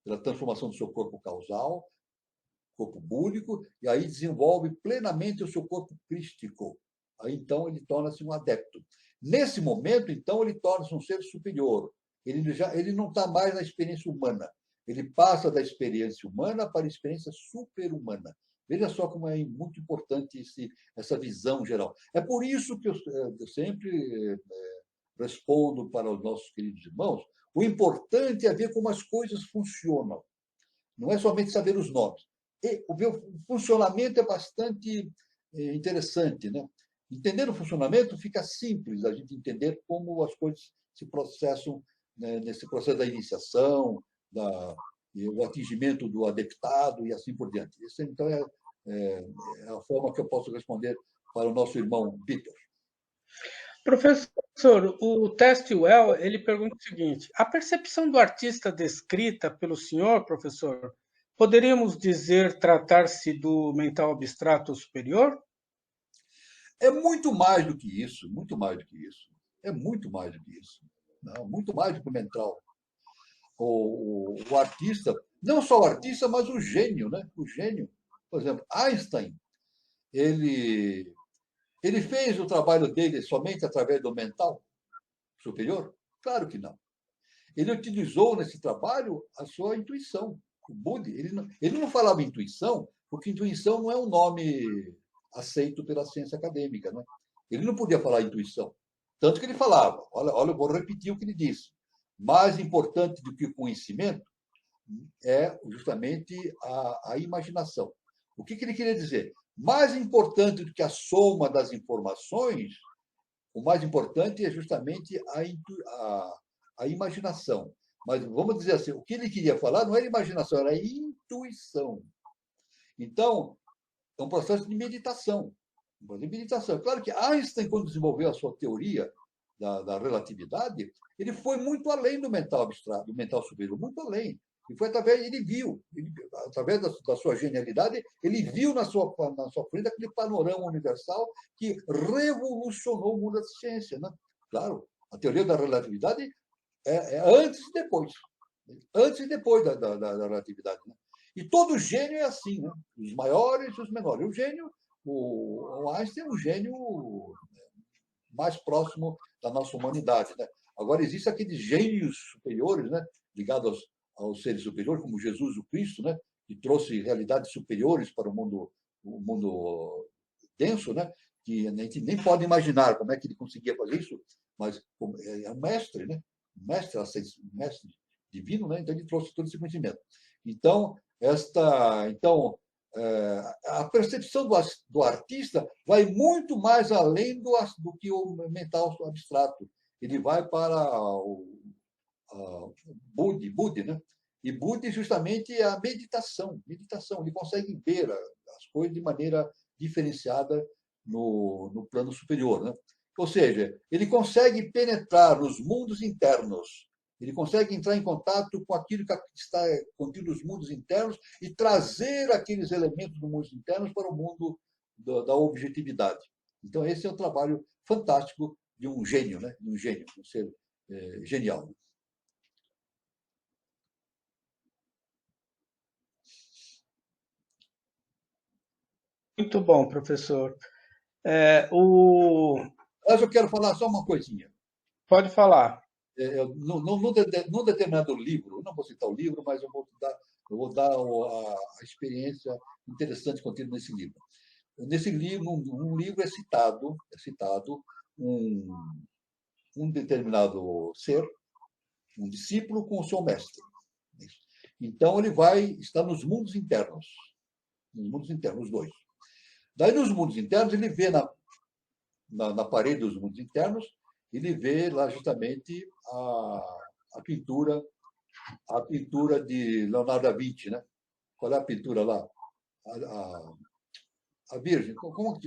pela transformação do seu corpo causal, corpo búdico, e aí desenvolve plenamente o seu corpo crístico. Aí, então, ele torna-se um adepto. Nesse momento, então, ele torna-se um ser superior. Ele não está mais na experiência humana. Ele passa da experiência humana para a experiência super-humana. Veja só como é muito importante essa visão geral. É por isso que eu sempre respondo para os nossos queridos irmãos, o importante é ver como as coisas funcionam. Não é somente saber os nomes. O funcionamento é bastante interessante, né? Entender o funcionamento fica simples a gente entender como as coisas se processam, né, nesse processo da iniciação, o atingimento do adeptado e assim por diante. Isso, então, é a forma que eu posso responder para o nosso irmão Peter. Professor, o Testwell, ele pergunta o seguinte: a percepção do artista descrita pelo senhor, professor, poderíamos dizer tratar-se do mental abstrato superior? É muito mais do que isso, muito mais do que isso. É muito mais do que isso. Não, muito mais do que o mental. O artista, não só o artista, mas o gênio, né? O gênio. Por exemplo, Einstein, ele fez o trabalho dele somente através do mental superior? Claro que não. Ele utilizou nesse trabalho a sua intuição. O Budi, ele não falava intuição, porque intuição não é um nome aceito pela ciência acadêmica, né? Ele não podia falar intuição. Tanto que ele falava, olha, eu vou repetir o que ele disse. Mais importante do que o conhecimento é justamente a imaginação. O que ele queria dizer? Mais importante do que a soma das informações, o mais importante é justamente a imaginação. Mas vamos dizer assim, o que ele queria falar não era imaginação, era intuição. Então, é um processo de meditação. Claro que Einstein, quando desenvolveu a sua teoria da relatividade, ele foi muito além do mental abstrato, do mental superior, muito além. E foi através da sua genialidade, ele viu na sua frente aquele panorama universal que revolucionou o mundo da ciência. Né? Claro, a teoria da relatividade é antes e depois. Antes e depois da relatividade. Né? E todo gênio é assim, né? Os maiores e os menores. O gênio, o Einstein é um gênio mais próximo da nossa humanidade. Né? Agora, existem aqueles gênios superiores, né? Ligados aos seres superiores, como Jesus, o Cristo, né? Que trouxe realidades superiores para o mundo denso, né? Que a gente nem pode imaginar como é que ele conseguia fazer isso, mas é um mestre, né? Um mestre divino, né? Então ele trouxe todo esse conhecimento. Então, a percepção do artista vai muito mais além do que o mental abstrato. Ele vai para o Budi, né? E Budi justamente é a meditação. Ele consegue ver as coisas de maneira diferenciada no plano superior, né? Ou seja, ele consegue penetrar nos mundos internos. Ele consegue entrar em contato com aquilo que está contido nos mundos internos e trazer aqueles elementos dos mundos internos para o mundo da objetividade. Então, esse é o trabalho fantástico de um gênio, né? De um ser genial. Muito bom, professor. O... Mas eu quero falar só uma coisinha. Pode falar. Num determinado livro, eu não vou citar o livro, mas eu vou dar a experiência interessante contida nesse livro. Nesse livro, num livro é citado um determinado ser, um discípulo com o seu mestre. Então ele vai estar nos mundos internos, os dois. Daí nos mundos internos ele vê na parede dos mundos internos, ele vê lá justamente a pintura de Leonardo da Vinci, né? Qual é a pintura lá? A Virgem. Como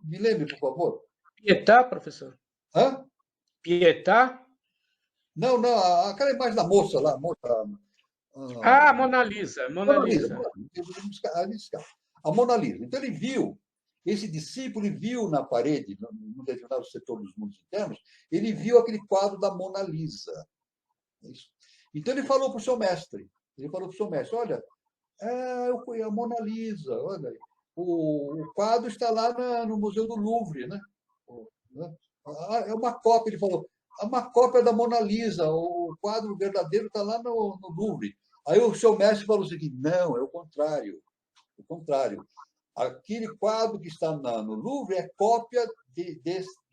me lembre, por favor. Pietà, professor? Hã? Pietà? Não, aquela imagem da moça lá, Mona Lisa, Mona Lisa. A Mona Lisa. Então ele viu, esse discípulo viu na parede, num determinado setor dos mundos internos, ele viu aquele quadro da Mona Lisa. Então ele falou para o seu mestre, olha, a Mona Lisa, olha, o quadro está lá no Museu do Louvre, né? É uma cópia, ele falou, é uma cópia da Mona Lisa, o quadro verdadeiro está lá no Louvre. Aí o seu mestre falou o seguinte, não, é o contrário. Aquele quadro que está no Louvre é cópia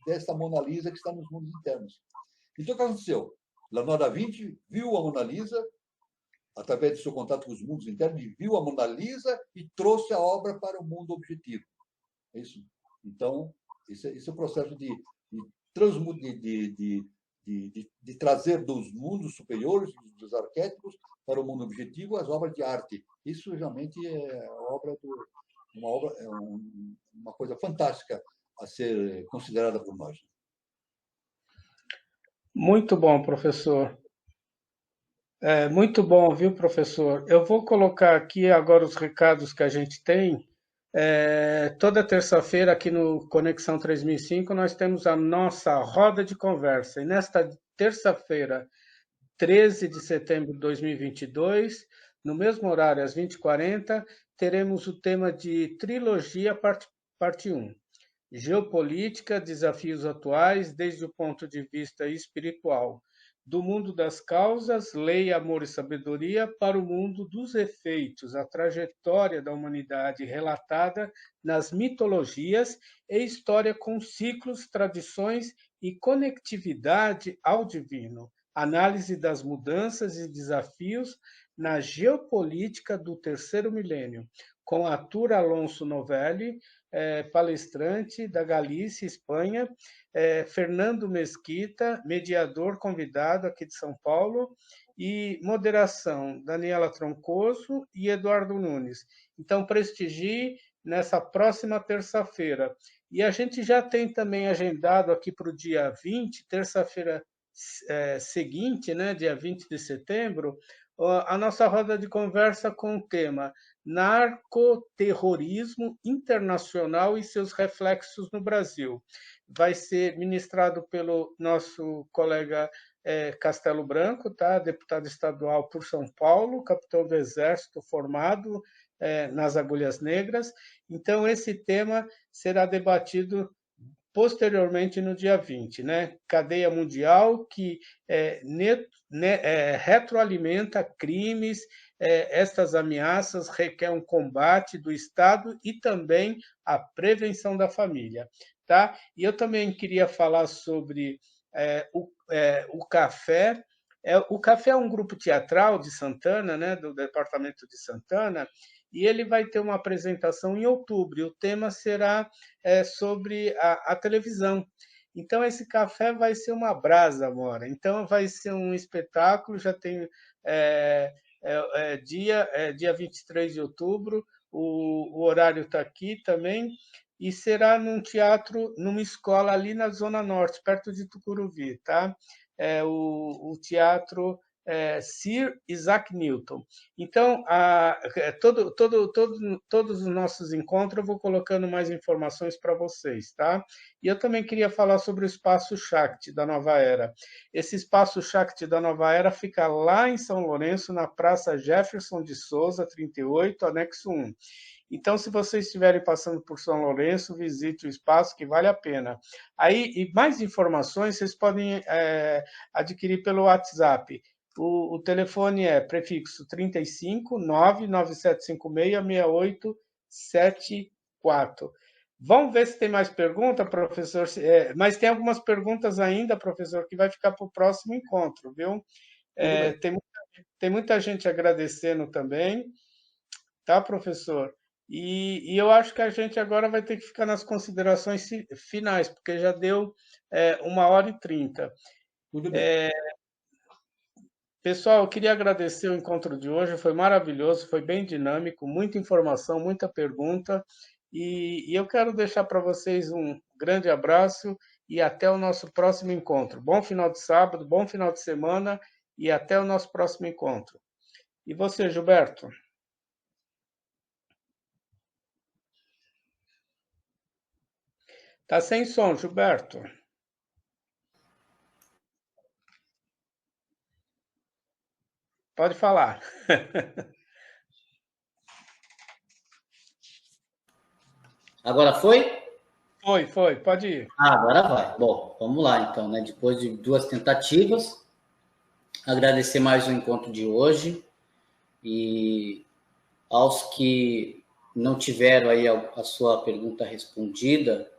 dessa Mona Lisa que está nos mundos internos. Então, o que aconteceu? Leonardo da Vinci viu a Mona Lisa, através do seu contato com os mundos internos, viu a Mona Lisa e trouxe a obra para o mundo objetivo. É isso. Então, esse é o processo de trazer dos mundos superiores, dos arquétipos, para o mundo objetivo as obras de arte. Isso realmente é uma coisa fantástica a ser considerada por nós. Muito bom, professor. Muito bom, viu, professor? Eu vou colocar aqui agora os recados que a gente tem. Toda terça-feira aqui no Conexão 3005 nós temos a nossa roda de conversa. E nesta terça-feira, 13 de setembro de 2022, no mesmo horário, às 20h40, teremos o tema de Trilogia, parte 1. Geopolítica, desafios atuais desde o ponto de vista espiritual. Do mundo das causas, lei, amor e sabedoria, para o mundo dos efeitos, a trajetória da humanidade relatada nas mitologias e história com ciclos, tradições e conectividade ao divino. Análise das mudanças e desafios na geopolítica do terceiro milênio, com Arthur Alonso Novelli, palestrante da Galícia, Espanha, Fernando Mesquita, mediador convidado aqui de São Paulo, e moderação, Daniela Troncoso e Eduardo Nunes. Então, prestigie nessa próxima terça-feira. E a gente já tem também agendado aqui para o dia 20, terça-feira seguinte, né, dia 20 de setembro, a nossa roda de conversa com o tema Narcoterrorismo Internacional e seus reflexos no Brasil. Vai ser ministrado pelo nosso colega Castelo Branco, tá? Deputado estadual por São Paulo, capitão do Exército formado nas Agulhas Negras. Então, esse tema será debatido posteriormente no dia 20, né? Cadeia mundial que retroalimenta crimes, estas ameaças requer um combate do Estado e também a prevenção da família, tá? E eu também queria falar sobre o Café. O Café é um grupo teatral de Santana, né, do departamento de Santana, e ele vai ter uma apresentação em outubro, e o tema será sobre a televisão. Então, esse café vai ser uma brasa, Amora. Então, vai ser um espetáculo, já tem dia 23 de outubro, o horário está aqui também, e será num teatro, numa escola ali na Zona Norte, perto de Tucuruvi, tá? O teatro Sir Isaac Newton. Então, todos os nossos encontros eu vou colocando mais informações para vocês, tá? E eu também queria falar sobre o Espaço Shakti da Nova Era. Esse Espaço Shakti da Nova Era fica lá em São Lourenço, na Praça Jefferson de Souza, 38, anexo 1. Então, se vocês estiverem passando por São Lourenço, visite o espaço, que vale a pena. Aí, e mais informações, vocês podem adquirir pelo WhatsApp. O telefone é prefixo 35 99756 6874. Vamos ver se tem mais pergunta, professor. Mas tem algumas perguntas ainda, professor, que vai ficar para o próximo encontro, viu? Tem muita gente agradecendo também, tá, professor? E eu acho que a gente agora vai ter que ficar nas considerações finais, porque já deu 1h30. Tudo bem. Pessoal, eu queria agradecer o encontro de hoje, foi maravilhoso, foi bem dinâmico, muita informação, muita pergunta, e eu quero deixar para vocês um grande abraço e até o nosso próximo encontro. Bom final de sábado, bom final de semana e até o nosso próximo encontro. E você, Gilberto? Tá sem som, Gilberto. Pode falar. Agora foi? Foi, pode ir. Agora vai. Bom, vamos lá então, né? Depois de 2 tentativas, agradecer mais o encontro de hoje e aos que não tiveram aí a sua pergunta respondida,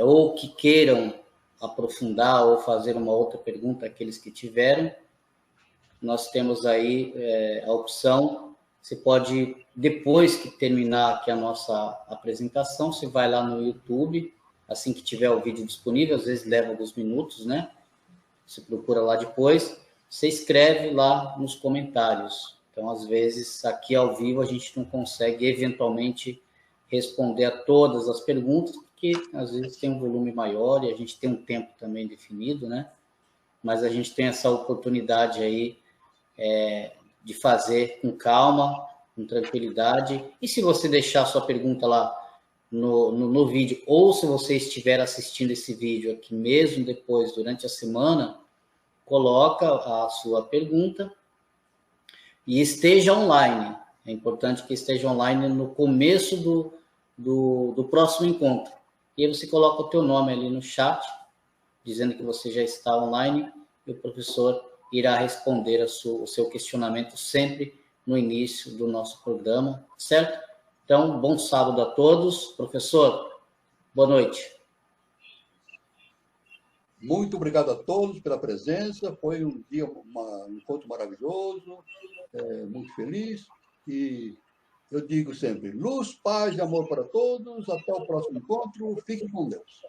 ou que queiram aprofundar ou fazer uma outra pergunta, aqueles que tiveram, nós temos aí a opção. Você pode, depois que terminar aqui a nossa apresentação, você vai lá no YouTube, assim que tiver o vídeo disponível, às vezes leva alguns minutos, né? Você procura lá depois, você escreve lá nos comentários. Então, às vezes, aqui ao vivo, a gente não consegue, eventualmente, responder a todas as perguntas, porque às vezes tem um volume maior e a gente tem um tempo também definido, né? Mas a gente tem essa oportunidade aí de fazer com calma, com tranquilidade. E se você deixar sua pergunta lá no vídeo, ou se você estiver assistindo esse vídeo aqui mesmo depois, durante a semana, coloca a sua pergunta e esteja online. É importante que esteja online no começo do próximo encontro. E aí você coloca o teu nome ali no chat, dizendo que você já está online, e o professor irá responder o seu questionamento sempre no início do nosso programa, certo? Então, bom sábado a todos. Professor, boa noite. Muito obrigado a todos pela presença. Foi um dia, um encontro maravilhoso, muito feliz. E eu digo sempre, luz, paz e amor para todos. Até o próximo encontro. Fiquem com Deus.